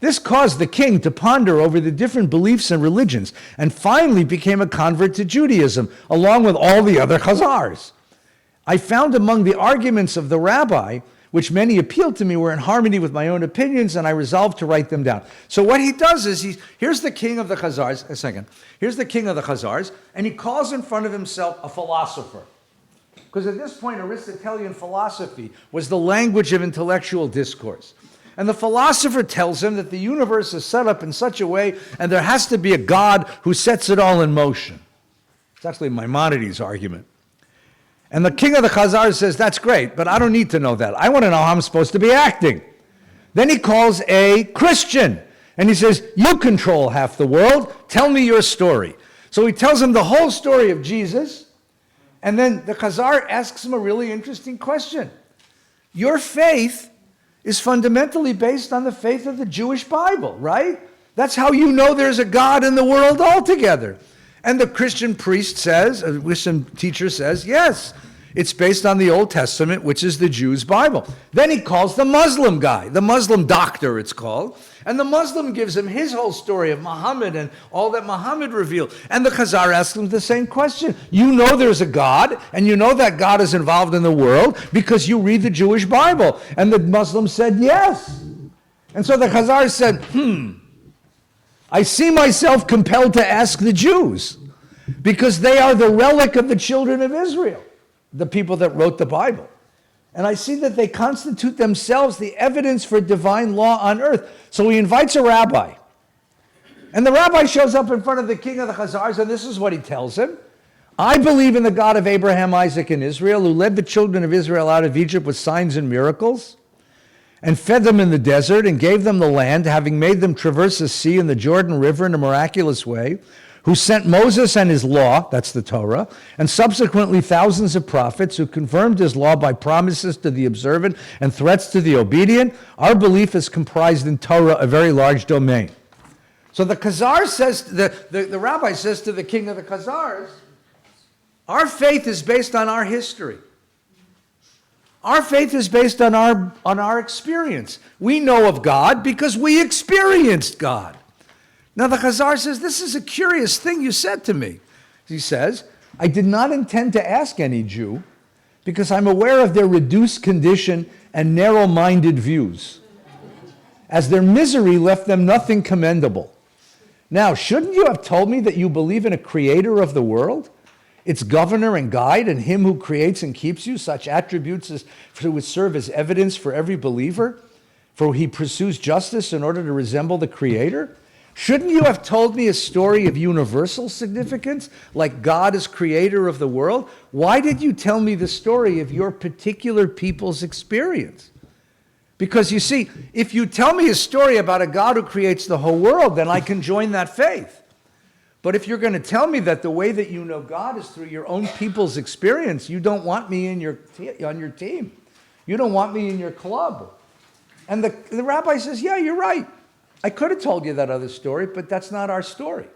This caused the king to ponder over the different beliefs and religions and finally became a convert to Judaism, along with all the other Khazars. I found among the arguments of the rabbi, which many appealed to me, were in harmony with my own opinions, and I resolved to write them down. So what he does is, here's the king of the Khazars, here's the king of the Khazars, and he calls in front of himself a philosopher. Because at this point, Aristotelian philosophy was the language of intellectual discourse. And the philosopher tells him that the universe is set up in such a way, and there has to be a God who sets it all in motion. It's actually Maimonides' argument. And the king of the Khazars says, that's great, but I don't need to know that. I want to know how I'm supposed to be acting. Then he calls a Christian, and he says, you control half the world, tell me your story. So he tells him the whole story of Jesus, and then the Khazar asks him a really interesting question. Your faith is fundamentally based on the faith of the Jewish Bible, right? That's how you know there's a God in the world altogether. And the Christian priest says, a Christian teacher says, yes, it's based on the Old Testament, which is the Jews' Bible. Then he calls the Muslim guy, the Muslim doctor it's called, and the Muslim gives him his whole story of Muhammad and all that Muhammad revealed. And the Khazar asks him the same question. You know there's a God, and you know that God is involved in the world because you read the Jewish Bible. And the Muslim said, yes. And so the Khazar said, I see myself compelled to ask the Jews because they are the relic of the children of Israel, the people that wrote the Bible. And I see that they constitute themselves the evidence for divine law on earth. So he invites a rabbi. And the rabbi shows up in front of the king of the Khazars, and this is what he tells him. I believe in the God of Abraham, Isaac, and Israel, who led the children of Israel out of Egypt with signs and miracles, and fed them in the desert, and gave them the land, having made them traverse the sea and the Jordan River in a miraculous way, who sent Moses and his law, that's the Torah, and subsequently thousands of prophets who confirmed his law by promises to the observant and threats to the obedient. Our belief is comprised in Torah, a very large domain. So the Khazar says, the rabbi says to the king of the Khazars, our faith is based on our history. Our faith is based on our experience. We know of God because we experienced God. Now the Khazar says, this is a curious thing you said to me. He says, I did not intend to ask any Jew because I'm aware of their reduced condition and narrow-minded views, as their misery left them nothing commendable. Now, shouldn't you have told me that you believe in a creator of the world, its governor and guide, and him who creates and keeps you, such attributes as would serve as evidence for every believer, for he pursues justice in order to resemble the creator? Shouldn't you have told me a story of universal significance, like God is creator of the world? Why did you tell me the story of your particular people's experience? Because you see, if you tell me a story about a God who creates the whole world, then I can join that faith. But if you're going to tell me that the way that you know God is through your own people's experience, you don't want me on your team. You don't want me in your club. And the rabbi says, yeah, you're right. I could have told you that other story, but that's not our story.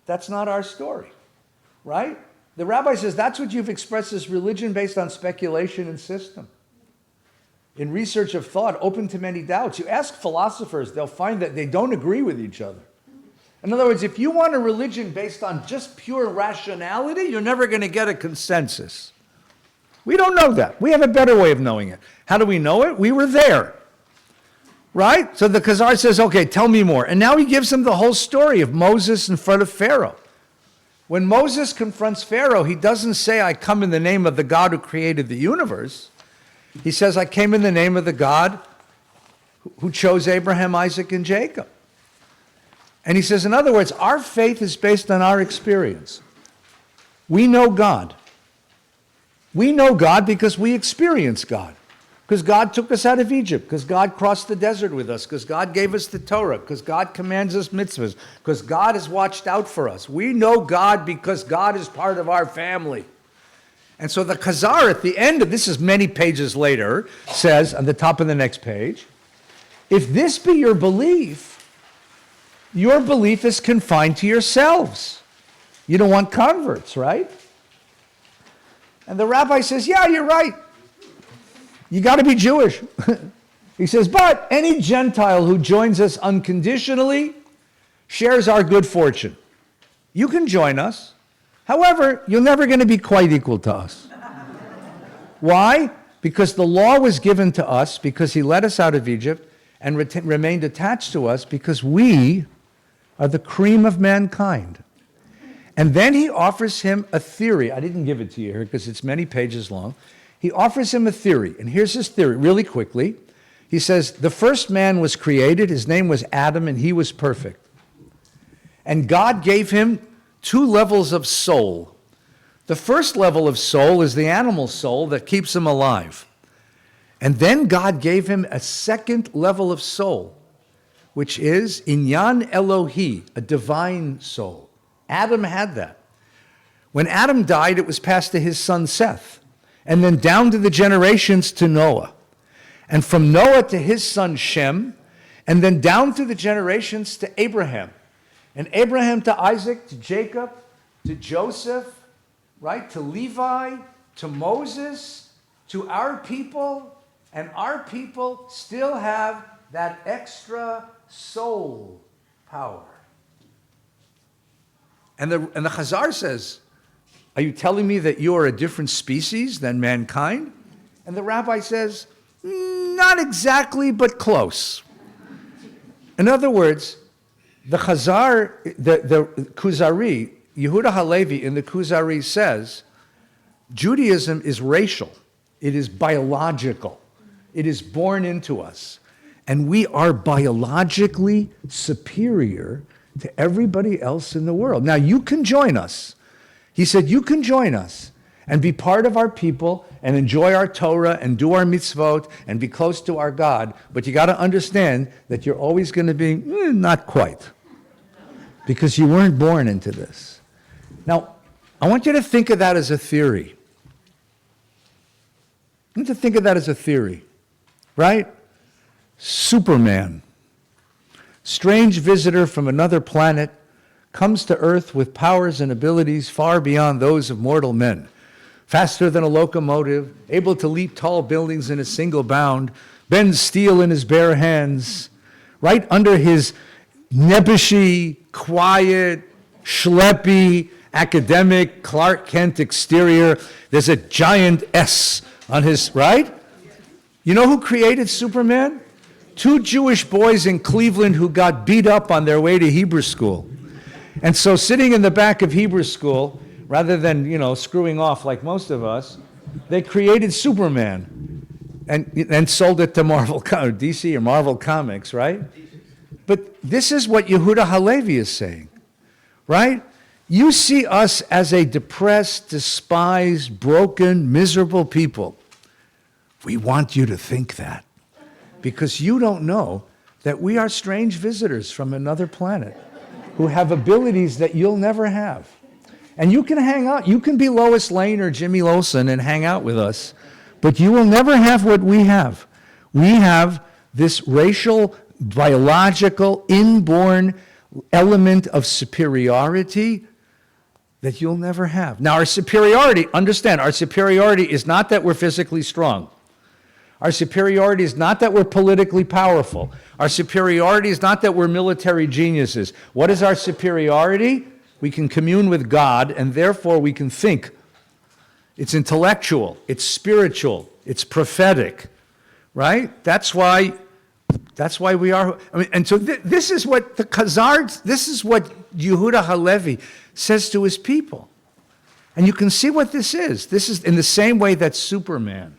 That's not our story, right? The rabbi says that's what you've expressed as religion based on speculation and system. In research of thought, open to many doubts. You ask philosophers, they'll find that they don't agree with each other. In other words, if you want a religion based on just pure rationality, you're never going to get a consensus. We don't know that. We have a better way of knowing it. How do we know it? We were there. Right? So the Khazar says, okay, tell me more. And now he gives him the whole story of Moses in front of Pharaoh. When Moses confronts Pharaoh, he doesn't say, I come in the name of the God who created the universe. He says, I came in the name of the God who chose Abraham, Isaac, and Jacob. And he says, in other words, our faith is based on our experience. We know God. We know God because we experience God. Because God took us out of Egypt, because God crossed the desert with us, because God gave us the Torah, because God commands us mitzvahs, because God has watched out for us. We know God because God is part of our family. And so the Khazar at the end of this is many pages later, says on the top of the next page, if this be your belief is confined to yourselves. You don't want converts, right? And the rabbi says, yeah, you're right. You got to be Jewish. He says, but any Gentile who joins us unconditionally shares our good fortune. You can join us. However, you're never going to be quite equal to us. Why? Because the law was given to us because he led us out of Egypt and remained attached to us because we are the cream of mankind. And then he offers him a theory. I didn't give it to you here because it's many pages long. He offers him a theory. And here's his theory, really quickly. He says, the first man was created. His name was Adam, and he was perfect. And God gave him 2 levels of soul. The first level of soul is the animal soul that keeps him alive. And then God gave him a second level of soul, which is Inyan Elohi, a divine soul. Adam had that. When Adam died, it was passed to his son Seth, and then down to the generations to Noah. And from Noah to his son Shem, and then down to the generations to Abraham. And Abraham to Isaac, to Jacob, to Joseph, right, to Levi, to Moses, to our people, and our people still have that extra soul power. And the Chazar says, are you telling me that you are a different species than mankind? And the rabbi says, not exactly, but close. In other words, the Chazar, the Kuzari, Yehuda Halevi in the Kuzari says, Judaism is racial. It is biological. It is born into us. And we are biologically superior to everybody else in the world. Now, you can join us. He said, you can join us and be part of our people and enjoy our Torah and do our mitzvot and be close to our God. But you got to understand that you're always going to be, not quite. Because you weren't born into this. Now, I want you to think of that as a theory. I want you to think of that as a theory, right? Superman, strange visitor from another planet, comes to Earth with powers and abilities far beyond those of mortal men. Faster than a locomotive, able to leap tall buildings in a single bound, bends steel in his bare hands, right under his nebbishy, quiet, schleppy, academic Clark Kent exterior, there's a giant S on his, right? You know who created Superman? 2 Jewish boys in Cleveland who got beat up on their way to Hebrew school. And so sitting in the back of Hebrew school, rather than, screwing off like most of us, they created Superman and sold it to Marvel, DC or Marvel Comics, right? But this is what Yehuda Halevi is saying, right? You see us as a depressed, despised, broken, miserable people. We want you to think that because you don't know that we are strange visitors from another planet who have abilities that you'll never have. And you can hang out. You can be Lois Lane or Jimmy Olsen and hang out with us, but you will never have what we have. We have this racial, biological, inborn element of superiority that you'll never have. Now, our superiority, understand, our superiority is not that we're physically strong. Our superiority is not that we're politically powerful. Our superiority is not that we're military geniuses. What is our superiority? We can commune with God, and therefore we can think. It's intellectual, it's spiritual, it's prophetic, right? That's why we are. And so this is what the Khazars, this is what Yehuda Halevi says to his people. And you can see what this is. This is in the same way that Superman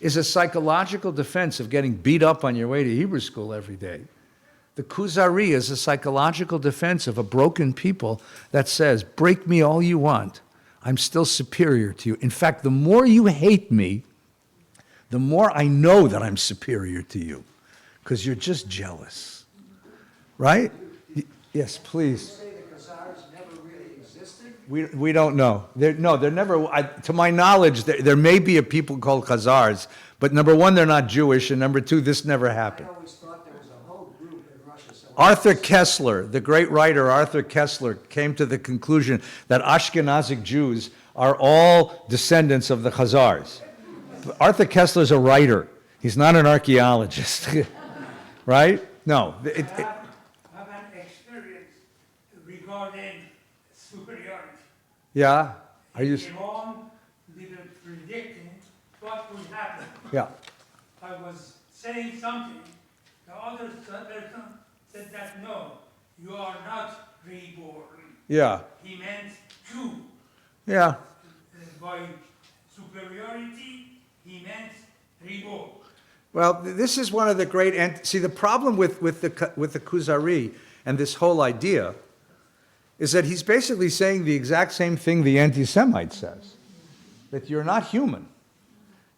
is a psychological defense of getting beat up on your way to Hebrew school every day. The Kuzari is a psychological defense of a broken people that says, break me all you want. I'm still superior to you. In fact, the more you hate me, the more I know that I'm superior to you, because you're just jealous. Right? Yes, please. Say the Khazars never really existed? We don't know. They're never, to my knowledge, there may be a people called Khazars, but number one, they're not Jewish, and number two, this never I happened. always thought there was a whole group in Russia somewhere. Arthur Kessler, the great writer Arthur Kessler, came to the conclusion that Ashkenazic Jews are all descendants of the Khazars. Arthur Kessler's a writer. He's not an archaeologist, right? No. Have an experience regarding superiority. Yeah? Are you? Iran didn't predicting what would happen. Yeah. I was saying something, the other person said that no, you are not reborn. Yeah. He meant Jew. Yeah. By superiority, he meant reborn. Well, this is one of the great, see, the problem with the Kuzari and this whole idea is that he's basically saying the exact same thing the anti-Semite says, that you're not human,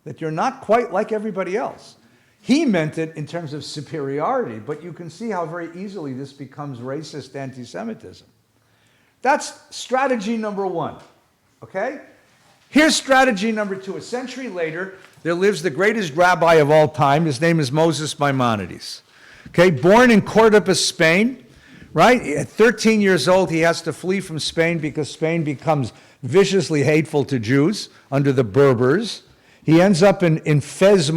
that you're not quite like everybody else. He meant it in terms of superiority, but you can see how very easily this becomes racist anti-Semitism. That's strategy number one, okay? Here's strategy number two. A century later, there lives the greatest rabbi of all time. His name is Moses Maimonides. Okay, born in Cordoba, Spain, right? At 13 years old, he has to flee from Spain because Spain becomes viciously hateful to Jews under the Berbers. He ends up in Fez,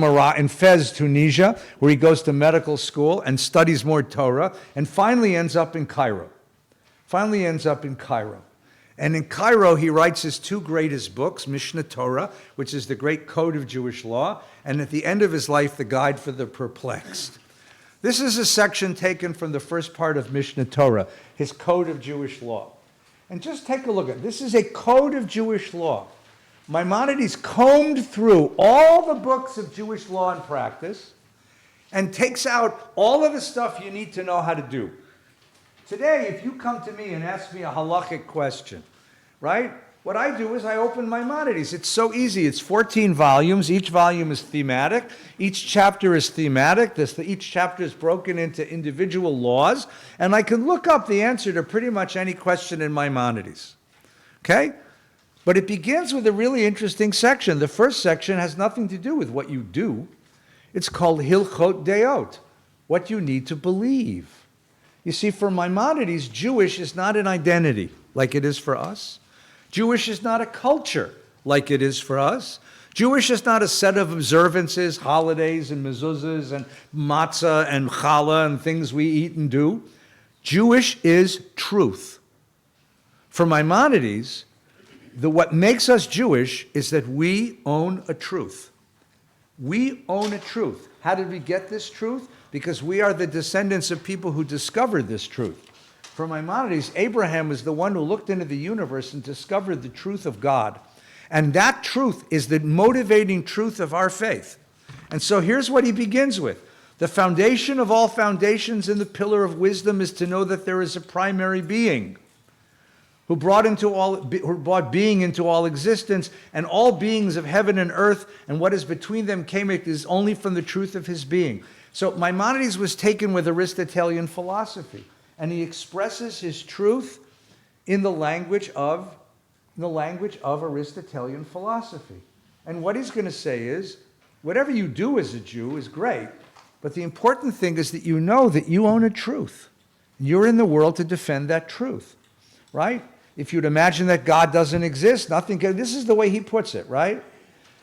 Tunisia, where he goes to medical school and studies more Torah, and finally ends up in Cairo. And in Cairo, he writes his two greatest books, Mishnah Torah, which is the great code of Jewish law, and at the end of his life, the Guide for the Perplexed. This is a section taken from the first part of Mishnah Torah, his code of Jewish law. And just take a look at it. This is a code of Jewish law. Maimonides combed through all the books of Jewish law and practice and takes out all of the stuff you need to know how to do. Today, if you come to me and ask me a halachic question, right? What I do is I open Maimonides. It's so easy. It's 14 volumes. Each volume is thematic. Each chapter is thematic. Each chapter is broken into individual laws. And I can look up the answer to pretty much any question in Maimonides. Okay? But it begins with a really interesting section. The first section has nothing to do with what you do. It's called Hilchot Deot, what you need to believe. You see, for Maimonides, Jewish is not an identity like it is for us. Jewish is not a culture like it is for us. Jewish is not a set of observances, holidays and mezuzahs and matzah and challah and things we eat and do. Jewish is truth. For Maimonides, what makes us Jewish is that we own a truth. We own a truth. How did we get this truth? Because we are the descendants of people who discovered this truth. For Maimonides, Abraham was the one who looked into the universe and discovered the truth of God. And that truth is the motivating truth of our faith. And so here's what he begins with. The foundation of all foundations and the pillar of wisdom is to know that there is a primary being who brought being into all existence, and all beings of heaven and earth, and what is between them came is only from the truth of his being. So Maimonides was taken with Aristotelian philosophy, and he expresses his truth in the language of Aristotelian philosophy. And what he's going to say is, whatever you do as a Jew is great, but the important thing is that you know that you own a truth. You're in the world to defend that truth, right? If you'd imagine that God doesn't exist, nothing can. This is the way he puts it, right?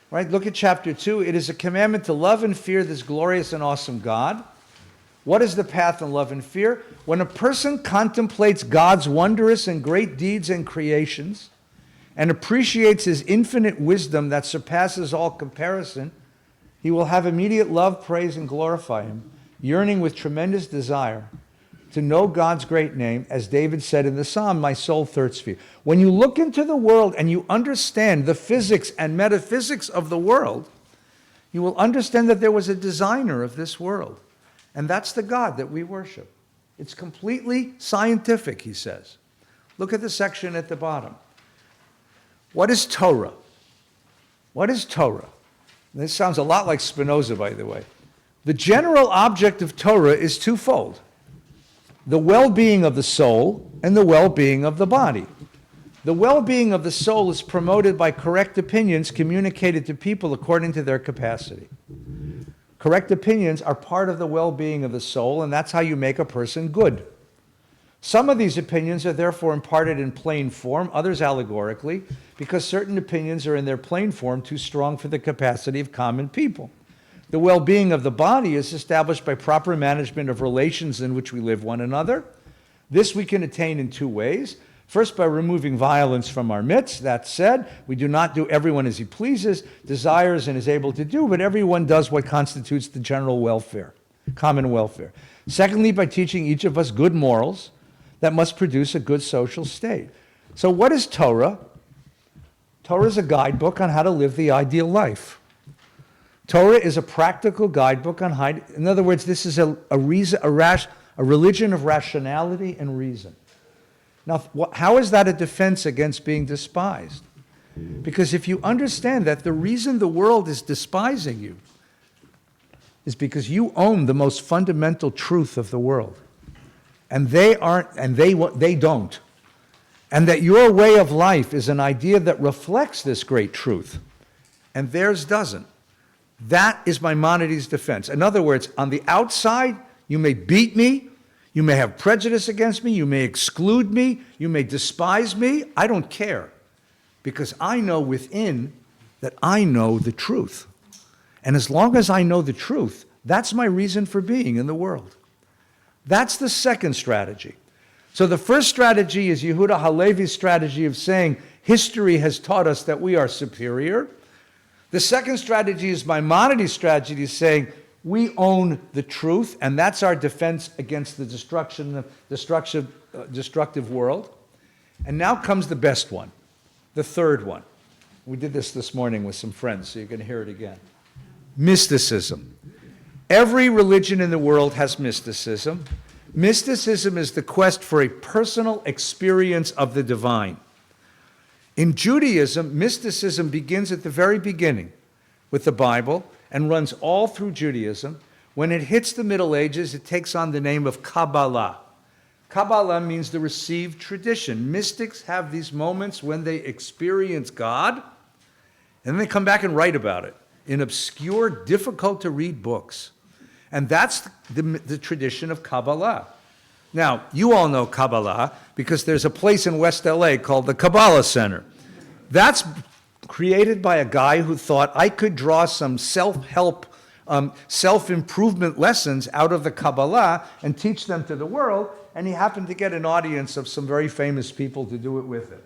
Right? Look at chapter 2. It is a commandment to love and fear this glorious and awesome God. What is the path in love and fear? When a person contemplates God's wondrous and great deeds and creations and appreciates his infinite wisdom that surpasses all comparison, he will have immediate love, praise, and glorify him, yearning with tremendous desire to know God's great name, as David said in the Psalm, my soul thirsts for you. When you look into the world and you understand the physics and metaphysics of the world, you will understand that there was a designer of this world. And that's the God that we worship. It's completely scientific, he says. Look at the section at the bottom. What is Torah? What is Torah? This sounds a lot like Spinoza, by the way. The general object of Torah is twofold: the well-being of the soul and the well-being of the body. The well-being of the soul is promoted by correct opinions communicated to people according to their capacity. Correct opinions are part of the well-being of the soul, and that's how you make a person good. Some of these opinions are therefore imparted in plain form, others allegorically, because certain opinions are in their plain form too strong for the capacity of common people. The well-being of the body is established by proper management of relations in which we live one another. This we can attain in two ways. First, by removing violence from our midst. That said, we do not do everyone as he pleases, desires, and is able to do, but everyone does what constitutes the general welfare, common welfare. Secondly, by teaching each of us good morals that must produce a good social state. So what is Torah? Torah is a guidebook on how to live the ideal life. Torah is a practical guidebook on how, in other words, this is a religion of rationality and reason. Now, how is that a defense against being despised? Because if you understand that the reason the world is despising you is because you own the most fundamental truth of the world. And they aren't, and they don't. And that your way of life is an idea that reflects this great truth, and theirs doesn't. That is Maimonides' defense. In other words, on the outside, you may beat me, you may have prejudice against me, you may exclude me, you may despise me. I don't care, because I know within that I know the truth. And as long as I know the truth, that's my reason for being in the world. That's the second strategy. So the first strategy is Yehuda Halevi's strategy of saying history has taught us that we are superior. The second strategy is Maimonides' strategy, saying we own the truth, and that's our defense against the destructive world. And now comes the best one, the third one. We did this morning with some friends, so you're going to hear it again. Mysticism. Every religion in the world has mysticism. Mysticism is the quest for a personal experience of the divine. In Judaism, mysticism begins at the very beginning with the Bible and runs all through Judaism. When it hits the Middle Ages, it takes on the name of Kabbalah. Kabbalah means the received tradition. Mystics have these moments when they experience God, and then they come back and write about it in obscure, difficult-to-read books. And that's the tradition of Kabbalah. Now, you all know Kabbalah because there's a place in West LA called the Kabbalah Center. That's created by a guy who thought I could draw some self-help, self-improvement lessons out of the Kabbalah and teach them to the world, and he happened to get an audience of some very famous people to do it with him.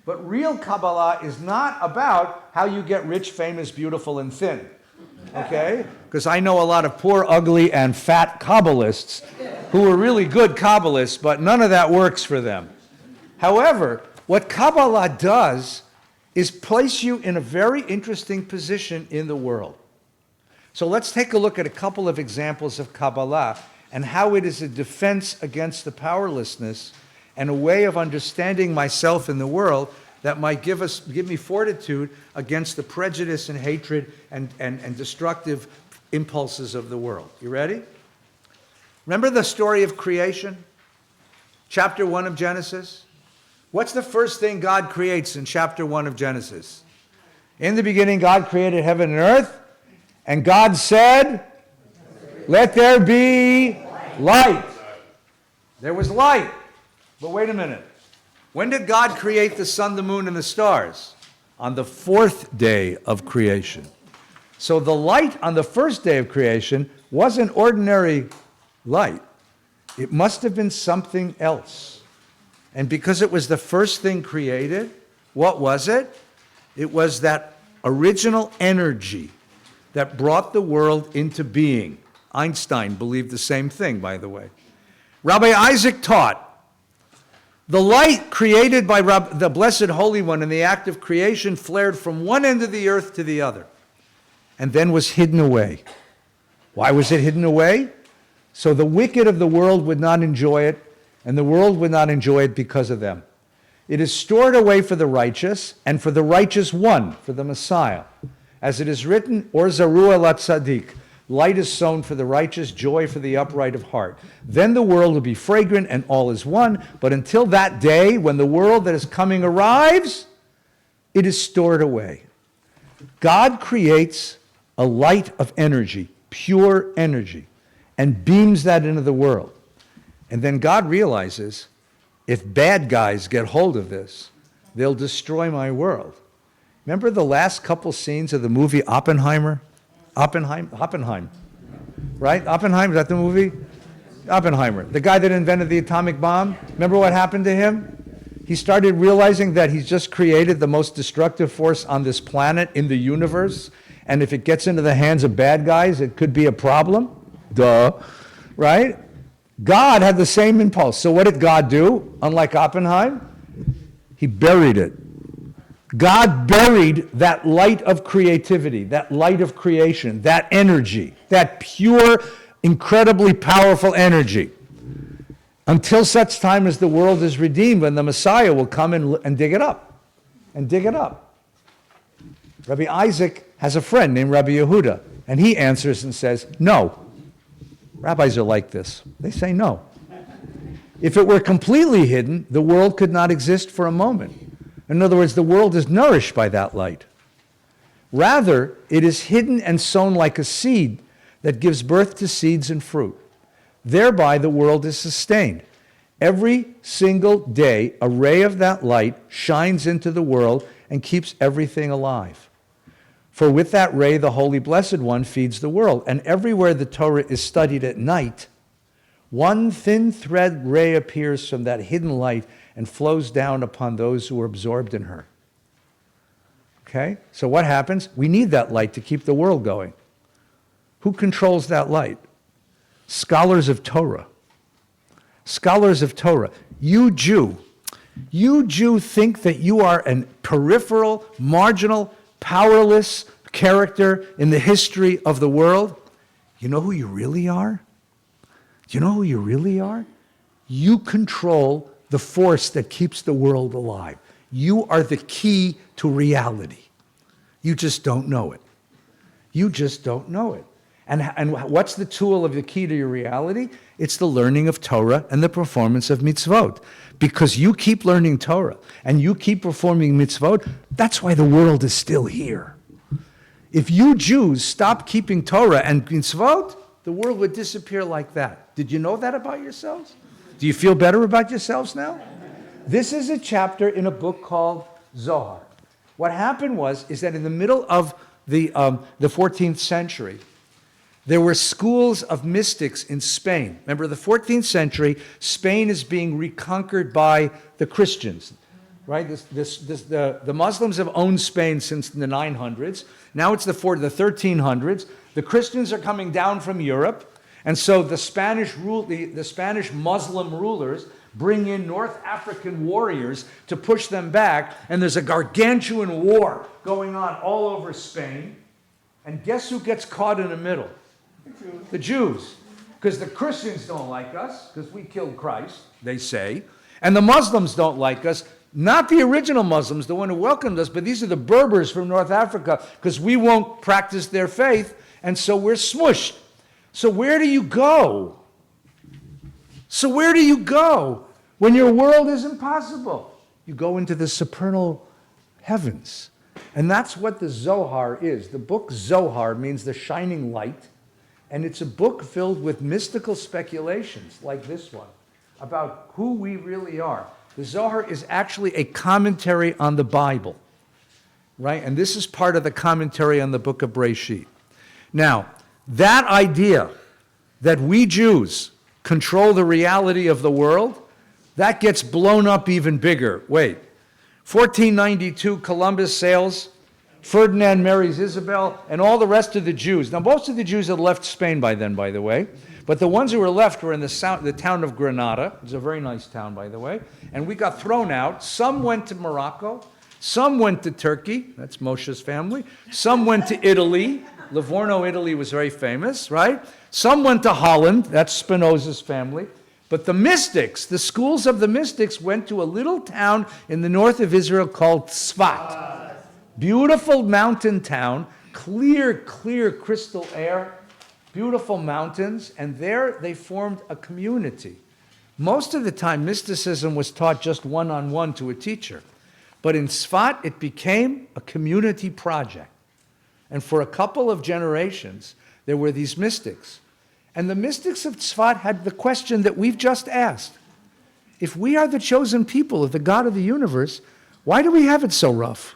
But real Kabbalah is not about how you get rich, famous, beautiful, and thin. Okay? Because I know a lot of poor, ugly, and fat Kabbalists who are really good Kabbalists, but none of that works for them. However, what Kabbalah does is place you in a very interesting position in the world. So let's take a look at a couple of examples of Kabbalah and how it is a defense against the powerlessness and a way of understanding myself in the world that might give me fortitude against the prejudice and hatred and destructive impulses of the world. You ready? Remember the story of creation? Chapter 1 of Genesis? What's the first thing God creates in chapter 1 of Genesis? In the beginning, God created heaven and earth, and God said, "Let there be light." There was light. But wait a minute. When did God create the sun, the moon, and the stars? On the fourth day of creation. So the light on the first day of creation wasn't ordinary light. It must have been something else. And because it was the first thing created, what was it? It was that original energy that brought the world into being. Einstein believed the same thing, by the way. Rabbi Isaac taught, the light created by the Blessed Holy One in the act of creation flared from one end of the earth to the other, and then was hidden away. Why was it hidden away? So the wicked of the world would not enjoy it, and the world would not enjoy it because of them. It is stored away for the righteous, and for the righteous one, for the Messiah. As it is written, Or Zarua la Tzadik, light is sown for the righteous, joy for the upright of heart. Then the world will be fragrant and all is one, but until that day, when the world that is coming arrives, it is stored away. God creates a light of energy, pure energy, and beams that into the world. And then God realizes, if bad guys get hold of this, they'll destroy my world. Remember the last couple scenes of the movie Oppenheimer? Oppenheim, right? Oppenheim, is that the movie? Oppenheimer, the guy that invented the atomic bomb. Remember what happened to him? He started realizing that he's just created the most destructive force on this planet, in the universe, and if it gets into the hands of bad guys, it could be a problem. Duh, right? God had the same impulse. So what did God do? Unlike Oppenheim, he buried it. God buried that light of creativity, that light of creation, that energy, that pure, incredibly powerful energy, until such time as the world is redeemed, when the Messiah will come and dig it up, and dig it up. Rabbi Isaac has a friend named Rabbi Yehuda, and he answers and says, no. Rabbis are like this. They say no. If it were completely hidden, the world could not exist for a moment. In other words, the world is nourished by that light. Rather, it is hidden and sown like a seed that gives birth to seeds and fruit. Thereby, the world is sustained. Every single day, a ray of that light shines into the world and keeps everything alive. For with that ray, the Holy Blessed One feeds the world. And everywhere the Torah is studied at night, one thin thread ray appears from that hidden light and flows down upon those who are absorbed in her. Okay? So what happens? We need that light to keep the world going. Who controls that light? Scholars of Torah. Scholars of Torah. You Jew think that you are a peripheral, marginal, powerless character in the history of the world. You know who you really are? Do you know who you really are? You control the force that keeps the world alive. You are the key to reality. You just don't know it. You just don't know it. And what's the tool of the key to your reality? It's the learning of Torah and the performance of mitzvot. Because you keep learning Torah and you keep performing mitzvot, that's why the world is still here. If you Jews stop keeping Torah and mitzvot, the world would disappear like that. Did you know that about yourselves? Do you feel better about yourselves now? This is a chapter in a book called Zohar. What happened is that in the middle of the 14th century, there were schools of mystics in Spain. Remember, the 14th century, Spain is being reconquered by the Christians, right? The Muslims have owned Spain since the 900s. Now it's the 1300s. The Christians are coming down from Europe, and so the Spanish Muslim rulers bring in North African warriors to push them back, and there's a gargantuan war going on all over Spain. And guess who gets caught in the middle? The Jews. Because the Christians don't like us, because we killed Christ, they say. And the Muslims don't like us. Not the original Muslims, the one who welcomed us, but these are the Berbers from North Africa, because we won't practice their faith, and so we're smushed. So where do you go? So where do you go when your world is impossible? You go into the supernal heavens. And that's what the Zohar is. The book Zohar means the shining light. And it's a book filled with mystical speculations like this one about who we really are. The Zohar is actually a commentary on the Bible, right? And this is part of the commentary on the book of Breshit. Now, that idea that we Jews control the reality of the world, that gets blown up even bigger. Wait, 1492, Columbus sails. Ferdinand marries Isabel, and all the rest of the Jews. Now, most of the Jews had left Spain by then, by the way, but the ones who were left were in the town of Granada. It's a very nice town, by the way, and we got thrown out. Some went to Morocco, some went to Turkey, that's Moshe's family, some went to Italy. Livorno, Italy was very famous, right? Some went to Holland, that's Spinoza's family. But the mystics, the schools of the mystics, went to a little town in the north of Israel called Tzfat. Beautiful mountain town, clear crystal air, beautiful mountains, and there they formed a community. Most of the time, mysticism was taught just one-on-one to a teacher. But in Tzfat, it became a community project. And for a couple of generations, there were these mystics. And the mystics of Tzfat had the question that we've just asked. If we are the chosen people of the God of the universe, why do we have it so rough?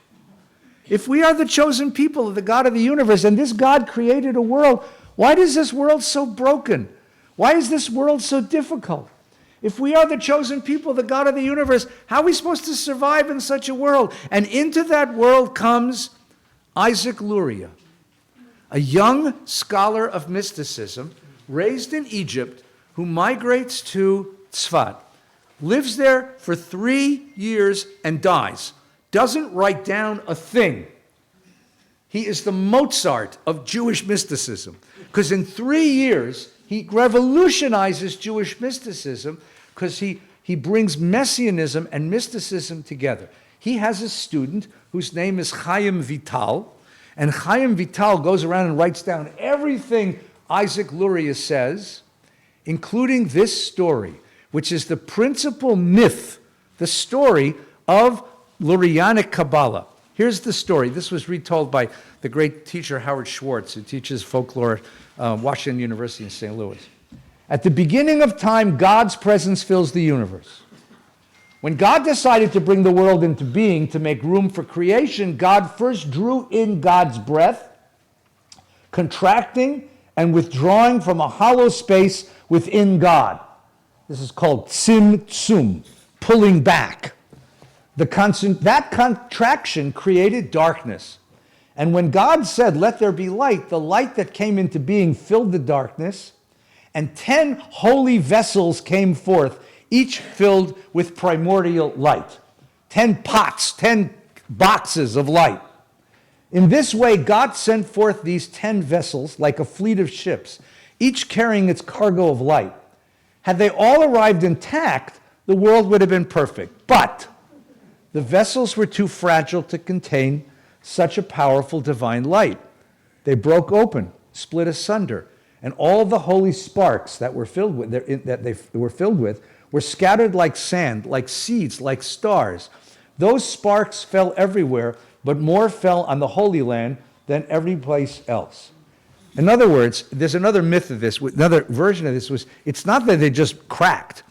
If we are the chosen people of the God of the universe, and this God created a world, why is this world so broken? Why is this world so difficult? If we are the chosen people of the God of the universe, how are we supposed to survive in such a world? And into that world comes Isaac Luria, a young scholar of mysticism, raised in Egypt, who migrates to Tzfat, lives there for 3 years and dies, doesn't write down a thing. He is the Mozart of Jewish mysticism, because in 3 years, he revolutionizes Jewish mysticism because he brings messianism and mysticism together. He has a student whose name is Chaim Vital, and Chaim Vital goes around and writes down everything Isaac Luria says, including this story, which is the principal myth, the story of Lurianic Kabbalah. Here's the story. This was retold by the great teacher Howard Schwartz, who teaches folklore at Washington University in St. Louis. At the beginning of time, God's presence fills the universe. When God decided to bring the world into being to make room for creation, God first drew in God's breath, contracting and withdrawing from a hollow space within God. This is called tzimtzum, pulling back. That contraction created darkness. And when God said, "Let there be light," the light that came into being filled the darkness, and 10 holy vessels came forth, each filled with primordial light. 10 pots, 10 boxes of light. In this way, God sent forth these 10 vessels like a fleet of ships, each carrying its cargo of light. Had they all arrived intact, the world would have been perfect. But the vessels were too fragile to contain such a powerful divine light. They broke open, split asunder, and all the holy sparks that they were filled with were scattered like sand, like seeds, like stars. Those sparks fell everywhere, but more fell on the Holy Land than every place else. In other words, there's another myth of this, another version of this was, it's not that they just cracked,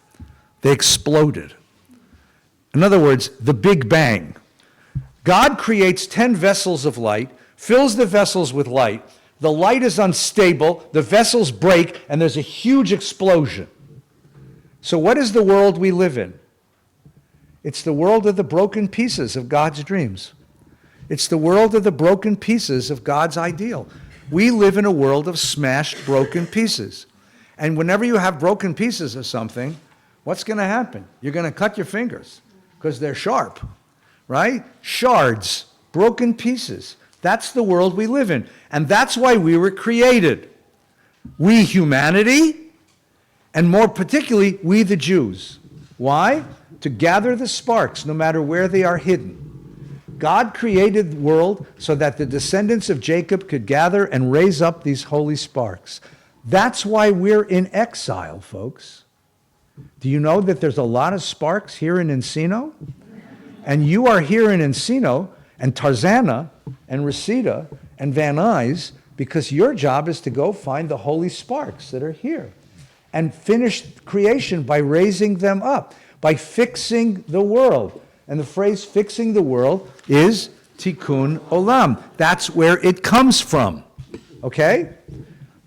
they exploded. In other words, the Big Bang. God creates 10 vessels of light, fills the vessels with light, the light is unstable, the vessels break, and there's a huge explosion. So what is the world we live in? It's the world of the broken pieces of God's dreams. It's the world of the broken pieces of God's ideal. We live in a world of smashed, broken pieces. And whenever you have broken pieces of something, what's going to happen? You're going to cut your fingers because they're sharp, right? Shards, broken pieces. That's the world we live in. And that's why we were created. We, humanity, and more particularly, we, the Jews. Why? To gather the sparks, no matter where they are hidden. God created the world so that the descendants of Jacob could gather and raise up these holy sparks. That's why we're in exile, folks. Do you know that there's a lot of sparks here in Encino? And you are here in Encino and Tarzana and Reseda and Van Nuys because your job is to go find the holy sparks that are here and finish creation by raising them up, by fixing the world. And the phrase fixing the world is tikkun olam. That's where it comes from, okay?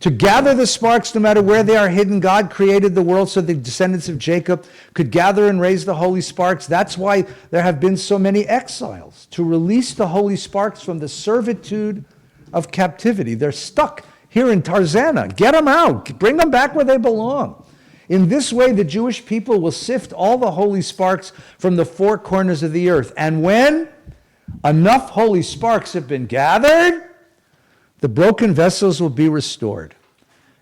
To gather the sparks no matter where they are hidden, God created the world so the descendants of Jacob could gather and raise the holy sparks. That's why there have been so many exiles, to release the holy sparks from the servitude of captivity. They're stuck here in Tarzana. Get them out. Bring them back where they belong. In this way, the Jewish people will sift all the holy sparks from the four corners of the earth. And when enough holy sparks have been gathered, the broken vessels will be restored.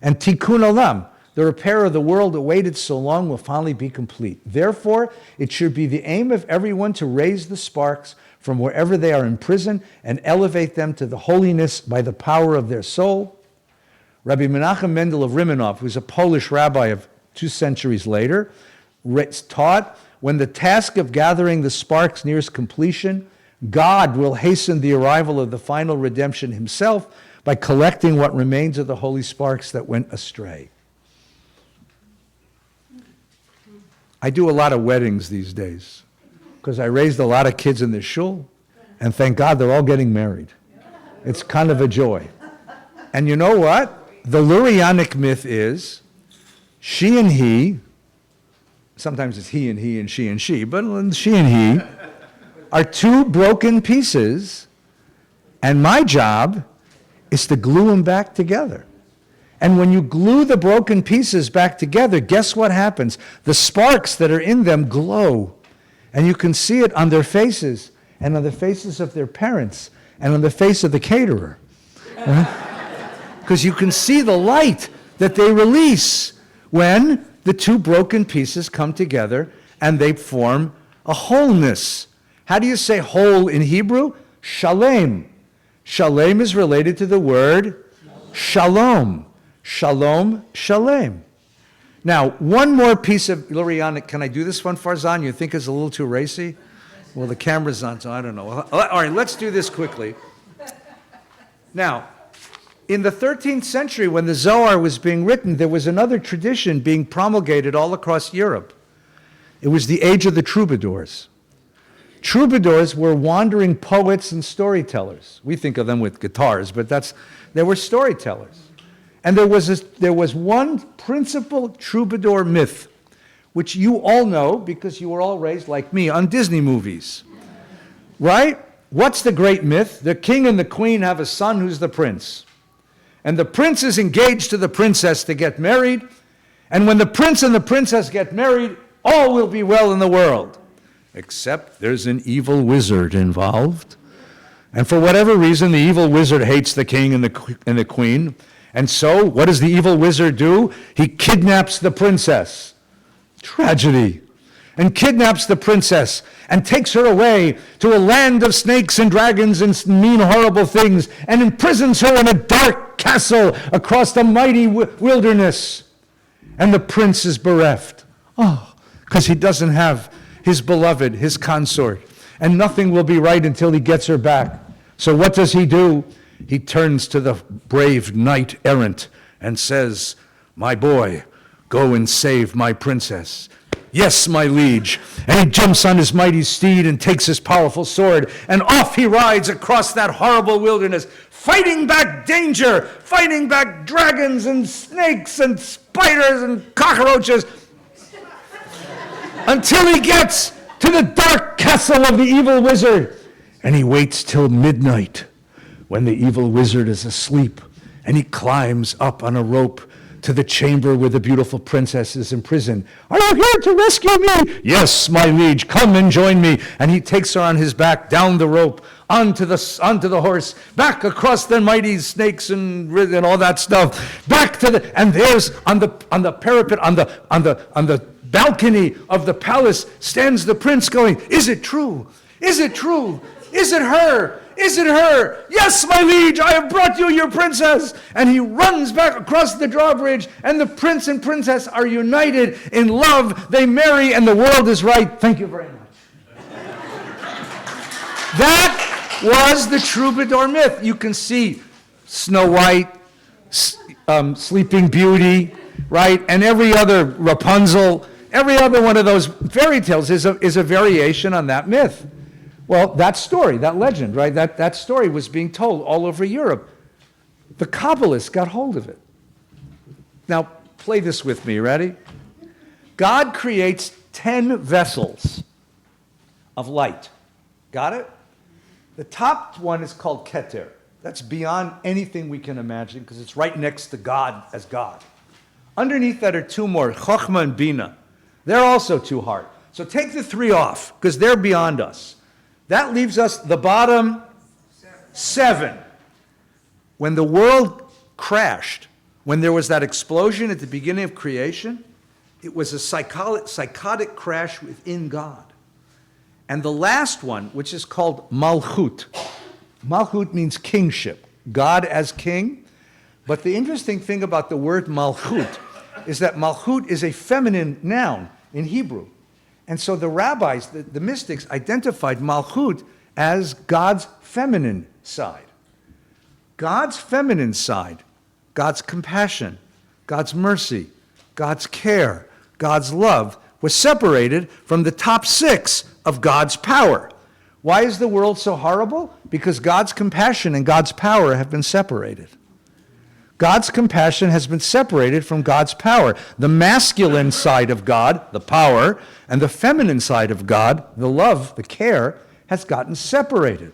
And tikkun olam, the repair of the world awaited so long, will finally be complete. Therefore, it should be the aim of everyone to raise the sparks from wherever they are imprisoned and elevate them to the holiness by the power of their soul. Rabbi Menachem Mendel of Rimanov, who's a Polish rabbi of 2 centuries later, taught, when the task of gathering the sparks nears completion, God will hasten the arrival of the final redemption himself by collecting what remains of the holy sparks that went astray. I do a lot of weddings these days because I raised a lot of kids in this shul, And thank God they're all getting married. It's kind of a joy. And you know what? The Lurianic myth is she and he, sometimes it's he and she, but she and he are two broken pieces, and my job is to glue them back together. And when you glue the broken pieces back together, guess what happens? The sparks that are in them glow, and you can see it on their faces, and on the faces of their parents, and on the face of the caterer. Because you can see the light that they release when the two broken pieces come together and they form a wholeness. How do you say whole in Hebrew? Shalem. Shalem is related to the word shalom. Shalom, shalem. Now, one more piece of Lurianic. Can I do this one, Farzan? You think it's a little too racy? Well, the camera's on, so I don't know. All right, let's do this quickly. Now, in the 13th century, when the Zohar was being written, there was another tradition being promulgated all across Europe. It was the age of the troubadours. Troubadours were wandering poets and storytellers. We think of them with guitars, but they were storytellers. And there was one principal troubadour myth, which you all know because you were all raised, like me, on Disney movies. Right? What's the great myth? The king and the queen have a son who's the prince. And the prince is engaged to the princess to get married. And when the prince and the princess get married, all will be well in the world. Except there's an evil wizard involved. And for whatever reason, the evil wizard hates the king and the queen. And so, what does the evil wizard do? He kidnaps the princess. Tragedy. And kidnaps the princess and takes her away to a land of snakes and dragons and mean, horrible things and imprisons her in a dark castle across the mighty wilderness. And the prince is bereft. Oh, because he doesn't have his beloved, his consort. And nothing will be right until he gets her back. So what does he do? He turns to the brave knight errant and says, "My boy, go and save my princess." "Yes, my liege." And he jumps on his mighty steed and takes his powerful sword, and off he rides across that horrible wilderness, fighting back danger, fighting back dragons and snakes and spiders and cockroaches, until he gets to the dark castle of the evil wizard. And he waits till midnight when the evil wizard is asleep, and he climbs up on a rope to the chamber where the beautiful princess is imprisoned. "Are you here to rescue me?" "Yes, my liege, come and join me." And he takes her on his back, down the rope, onto the horse, back across the mighty snakes and all that stuff, back to and there's on the parapet, on the balcony of the palace stands the prince going, "Is it true? Is it true? Is it her? Is it her? Yes, my liege, I have brought you your princess." And he runs back across the drawbridge, and the prince and princess are united in love. They marry, and the world is right. Thank you very much. That was the troubadour myth. You can see Snow White, Sleeping Beauty, right? And every other Rapunzel, every other one of those fairy tales is a variation on that myth. Well, that story, that legend, right? That story was being told all over Europe. The Kabbalists got hold of it. Now, play this with me, ready? God creates 10 vessels of light. Got it? The top one is called Keter. That's beyond anything we can imagine because it's right next to God as God. Underneath that are two more, Chokhmah and Bina. They're also too hard. So take the 3 off because they're beyond us. That leaves us the bottom 7. When the world crashed, when there was that explosion at the beginning of creation, it was a psychotic crash within God. And the last one, which is called Malchut. Malchut means kingship, God as king. But the interesting thing about the word Malchut is that Malchut is a feminine noun in Hebrew. And so the rabbis, the mystics, identified Malchut as God's feminine side. God's feminine side, God's compassion, God's mercy, God's care, God's love, was separated from the top 6 of God's power. Why is the world so horrible? Because God's compassion and God's power have been separated. God's compassion has been separated from God's power. The masculine side of God, the power, and the feminine side of God, the love, the care, has gotten separated.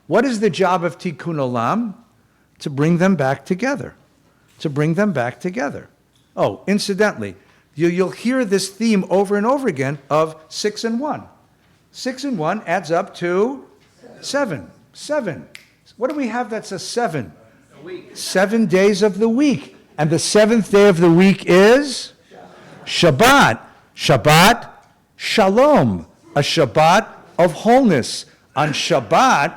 What is the job of Tikkun Olam? To bring them back together. To bring them back together. Oh, incidentally, you'll hear this theme over and over again of 6 and 1. 6 and 1 adds up to 7. 7. What do we have that's a 7? 7 days of the week. And the 7th day of the week is Shabbat. Shabbat, Shalom. A Shabbat of wholeness. On Shabbat,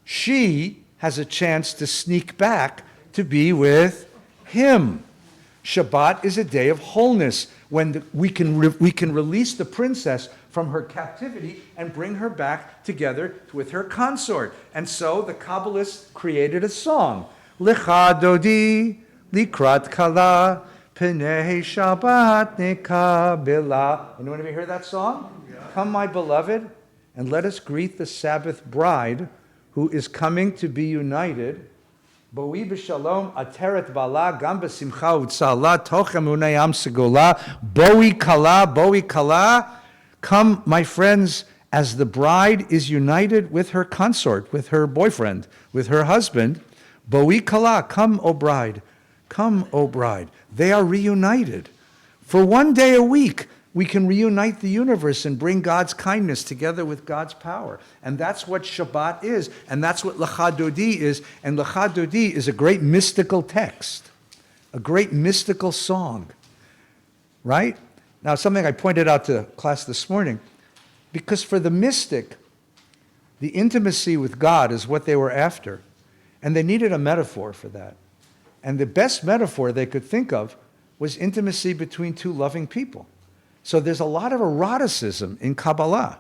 she has a chance to sneak back to be with him. Shabbat is a day of wholeness when we can release the princess from her captivity and bring her back together with her consort. And so the Kabbalists created a song. Lecha dodi likrat kala penei Shabbat nekabela. Anyone ever hear that song? Yeah. Come, my beloved, and let us greet the Sabbath bride who is coming to be united. Boi b'shalom ateret bala gam b'simcha u'tzala tochem unayam segola. Boi kala. Come, my friends, as the bride is united with her consort, with her boyfriend, with her husband. Boi kala, come, O bride. Come, O bride. They are reunited. For one day a week, we can reunite the universe and bring God's kindness together with God's power. And that's what Shabbat is. And that's what Lecha Dodi is. And Lecha Dodi is a great mystical text, a great mystical song. Right? Now, something I pointed out to class this morning, because for the mystic, the intimacy with God is what they were after. And they needed a metaphor for that. And the best metaphor they could think of was intimacy between two loving people. So there's a lot of eroticism in Kabbalah.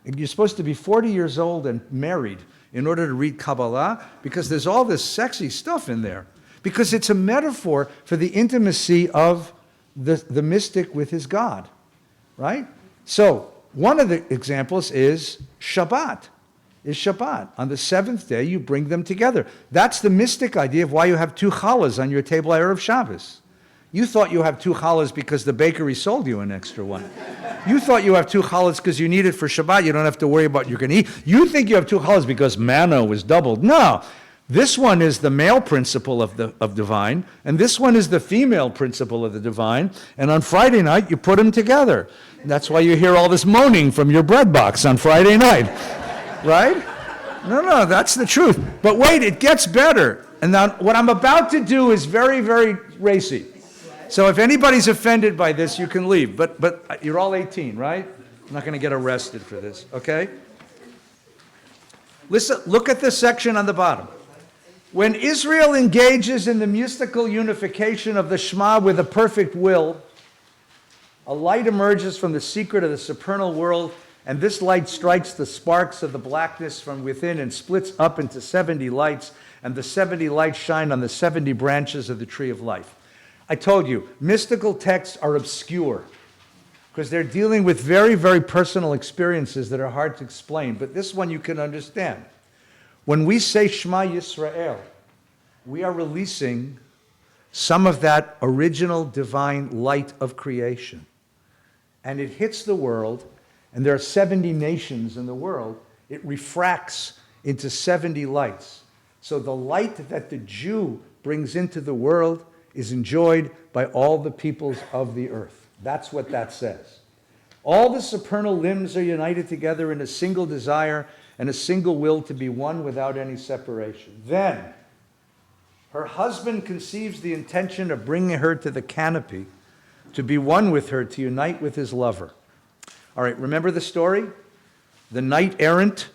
You're supposed to be 40 years old and married in order to read Kabbalah because there's all this sexy stuff in there. Because it's a metaphor for the intimacy of the mystic with his God, right? So one of the examples is Shabbat. On the 7th day, you bring them together. That's the mystic idea of why you have 2 challahs on your table Erev Shabbos. You thought you have 2 challahs because the bakery sold you an extra one. You thought you have 2 challahs because you need it for Shabbat. You don't have to worry about what you're going to eat. You think you have 2 challahs because manna was doubled. No. This one is the male principle of divine, and this one is the female principle of the divine. And on Friday night, you put them together. And that's why you hear all this moaning from your bread box on Friday night. Right? No, that's the truth. But wait, it gets better. And now what I'm about to do is very, very racy. So if anybody's offended by this, you can leave. But you're all 18, right? I'm not going to get arrested for this, okay? Listen, look at this section on the bottom. When Israel engages in the mystical unification of the Shema with a perfect will, a light emerges from the secret of the supernal world, and this light strikes the sparks of the blackness from within and splits up into 70 lights, and the 70 lights shine on the 70 branches of the tree of life. I told you, mystical texts are obscure because they're dealing with very, very personal experiences that are hard to explain, but this one you can understand. When we say Shema Yisrael, we are releasing some of that original divine light of creation. And it hits the world, and there are 70 nations in the world. It refracts into 70 lights. So the light that the Jew brings into the world is enjoyed by all the peoples of the earth. That's what that says. All the supernal limbs are united together in a single desire and a single will to be one without any separation. Then, her husband conceives the intention of bringing her to the canopy, to be one with her, to unite with his lover. All right, remember the story? The knight errant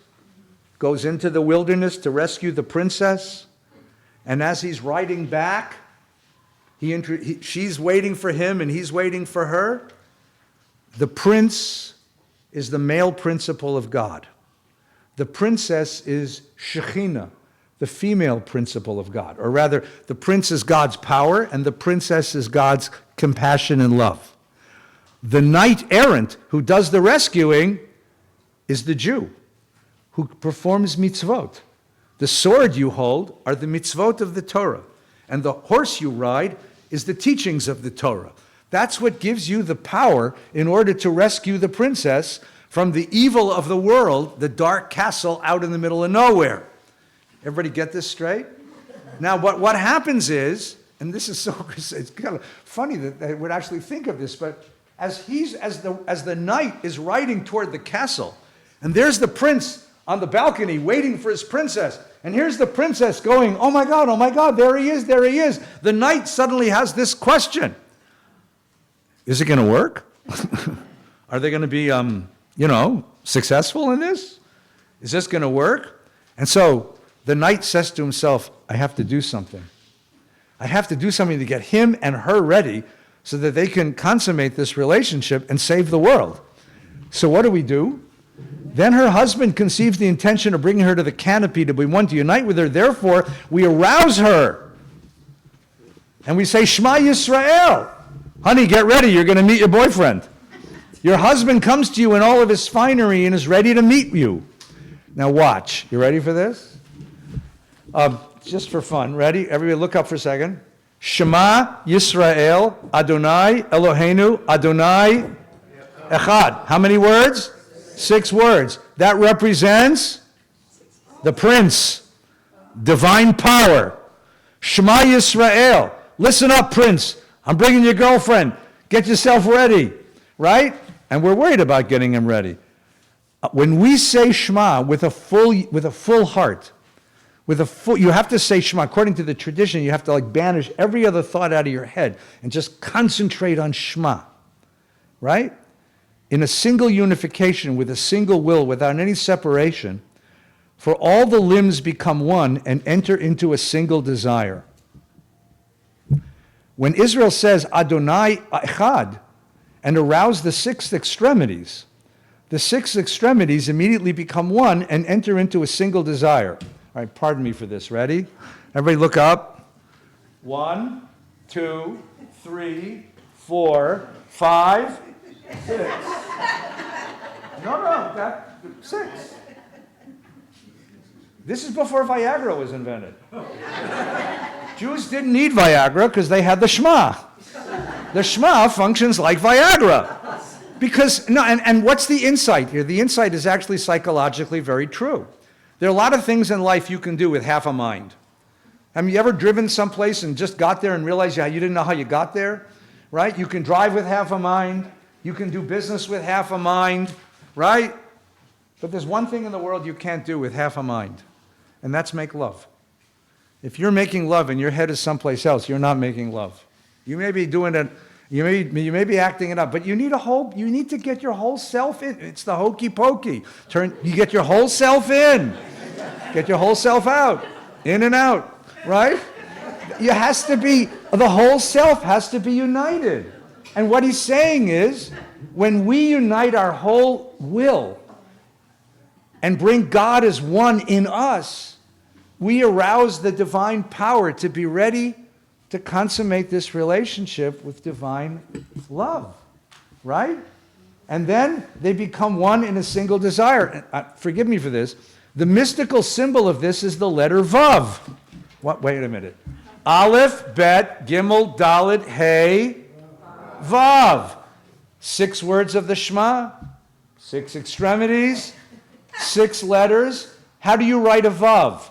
goes into the wilderness to rescue the princess, and as he's riding back, she's waiting for him and he's waiting for her. The prince is the male principle of God. The princess is Shekhinah, the female principle of God. Or rather, the prince is God's power and the princess is God's compassion and love. The knight errant who does the rescuing is the Jew, who performs mitzvot. The sword you hold are the mitzvot of the Torah, and the horse you ride is the teachings of the Torah. That's what gives you the power in order to rescue the princess from the evil of the world, the dark castle out in the middle of nowhere. Everybody get this straight? Now, what happens is, and this is so, it's kind of funny that they would actually think of this, but as the knight is riding toward the castle, and there's the prince on the balcony waiting for his princess, and here's the princess going, oh my God, there he is, there he is. The knight suddenly has this question. Is it going to work? Are they going to be, successful in this? Is this going to work? And so the knight says to himself, I have to do something. I have to do something to get him and her ready so that they can consummate this relationship and save the world. So what do? Then her husband conceives the intention of bringing her to the canopy to be one to unite with her. Therefore, we arouse her. And we say, Shema Yisrael. Honey, get ready. You're going to meet your boyfriend. Your husband comes to you in all of his finery and is ready to meet you. Now watch. You ready for this? Just for fun. Ready? Everybody look up for a second. Shema Yisrael, Adonai Eloheinu, Adonai Echad. How many words? 6 words. That represents the prince, divine power. Shema Yisrael. Listen up, prince. I'm bringing your girlfriend. Get yourself ready, right? And we're worried about getting him ready. When we say Shema with a full heart, you have to say Shema. According to the tradition, you have to banish every other thought out of your head and just concentrate on Shema, right? In a single unification with a single will without any separation, for all the limbs become one and enter into a single desire. When Israel says Adonai Echad and arouse the 6 extremities, the 6 extremities immediately become one and enter into a single desire. All right, pardon me for this. Ready? Everybody look up. 1, 2, 3, 4, 5, 6. No, 6. This is before Viagra was invented. Jews didn't need Viagra because they had the Shema. The Shema functions like Viagra. Because, and what's the insight here? The insight is actually psychologically very true. There are a lot of things in life you can do with half a mind. Have you ever driven someplace and just got there and realized you didn't know how you got there? Right? You can drive with half a mind. You can do business with half a mind. Right? But there's one thing in the world you can't do with half a mind, and that's make love. If you're making love and your head is someplace else, you're not making love. You may be doing it, you may be acting it up, but you need to get your whole self in. It's the hokey pokey. You get your whole self in. Get your whole self out. In and out. Right? The whole self has to be united. And what he's saying is, when we unite our whole will and bring God as one in us, we arouse the divine power to be ready to consummate this relationship with divine love, right? And then they become one in a single desire. Forgive me for this. The mystical symbol of this is the letter Vav. Wait a minute. Aleph, Bet, Gimel, Dalet, Hey, Vav. 6 words of the Shema, 6 extremities, 6 letters. How do you write a Vav?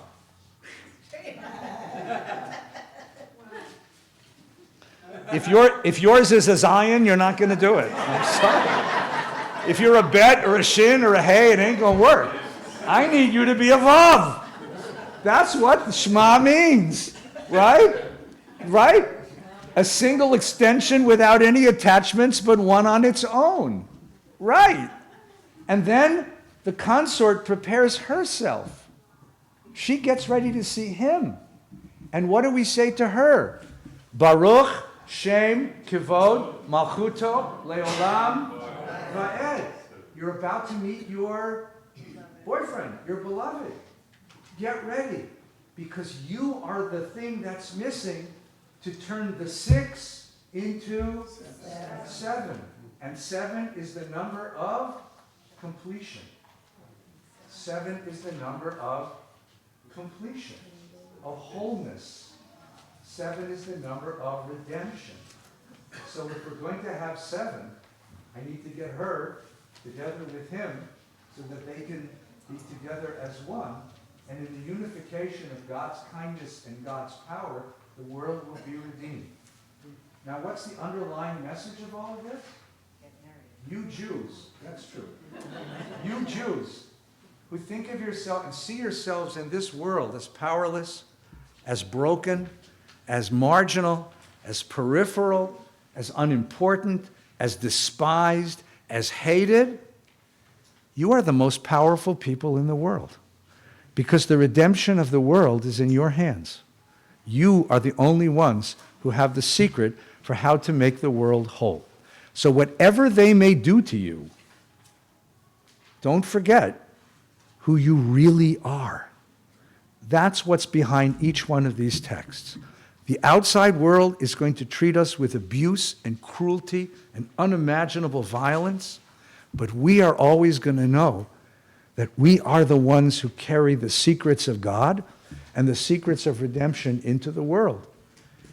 If yours is a Zion, you're not going to do it. I'm sorry. If you're a Bet or a Shin or a Hey, it ain't going to work. I need you to be a Vav. That's what Shema means, right? Right? A single extension without any attachments, but one on its own. Right. And then the consort prepares herself. She gets ready to see him. And what do we say to her? Baruch Shem Kivod Malchuto Leolam Va'ed. You're about to meet your boyfriend, your beloved. Get ready, because you are the thing that's missing to turn the 6 into 7. And 7 is the number of completion. 7 is the number of completion, of wholeness. 7 is the number of redemption. So if we're going to have 7, I need to get her together with him so that they can be together as one. And in the unification of God's kindness and God's power, the world will be redeemed. Now, what's the underlying message of all of this? You Jews, that's true. You Jews who think of yourself and see yourselves in this world as powerless, as broken, as marginal, as peripheral, as unimportant, as despised, as hated, you are the most powerful people in the world. Because the redemption of the world is in your hands. You are the only ones who have the secret for how to make the world whole. So whatever they may do to you, don't forget who you really are. That's what's behind each one of these texts. The outside world is going to treat us with abuse and cruelty and unimaginable violence, but we are always going to know that we are the ones who carry the secrets of God and the secrets of redemption into the world.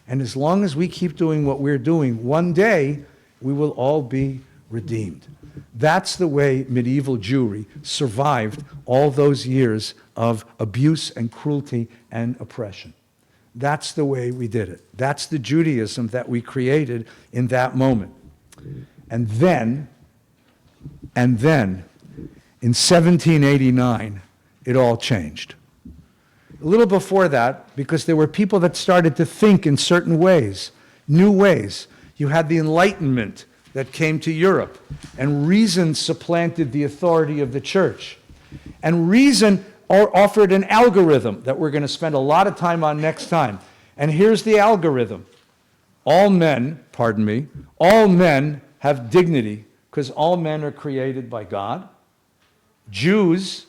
And as long as we keep doing what we're doing, one day we will all be redeemed. That's the way medieval Jewry survived all those years of abuse and cruelty and oppression. That's the way we did it. That's the Judaism that we created in that moment. And then, in 1789, it all changed. A little before that, because there were people that started to think in certain ways, new ways. You had the Enlightenment that came to Europe, and reason supplanted the authority of the church. And reason offered an algorithm that we're going to spend a lot of time on next time. And here's the algorithm. All men have dignity because all men are created by God. Jews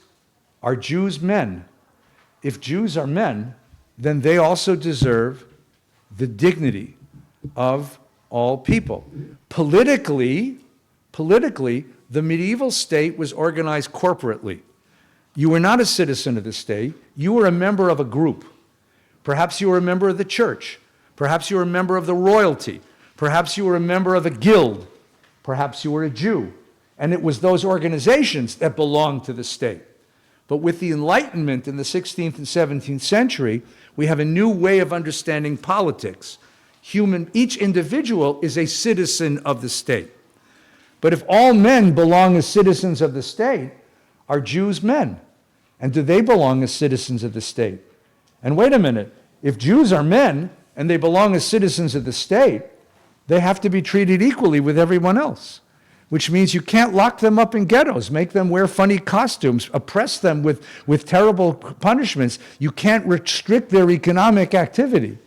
are Jews men. If Jews are men, then they also deserve the dignity of all people. Politically, the medieval state was organized corporately. You were not a citizen of the state. You were a member of a group. Perhaps you were a member of the church. Perhaps you were a member of the royalty. Perhaps you were a member of a guild. Perhaps you were a Jew. And it was those organizations that belonged to the state. But with the Enlightenment in the 16th and 17th century, we have a new way of understanding politics. Each individual is a citizen of the state. But if all men belong as citizens of the state, are Jews men? And do they belong as citizens of the state? And wait a minute, if Jews are men and they belong as citizens of the state, they have to be treated equally with everyone else, which means you can't lock them up in ghettos, make them wear funny costumes, oppress them with terrible punishments. You can't restrict their economic activity.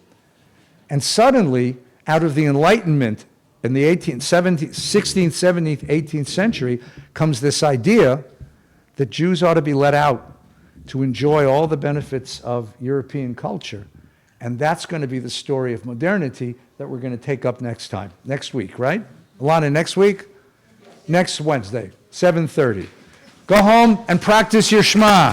And suddenly, out of the Enlightenment in the 16th, 17th, 18th century, comes this idea that Jews ought to be let out to enjoy all the benefits of European culture. And that's going to be the story of modernity that we're going to take up next week, right? Alana, next week? Next Wednesday, 7:30. Go home and practice your Shema.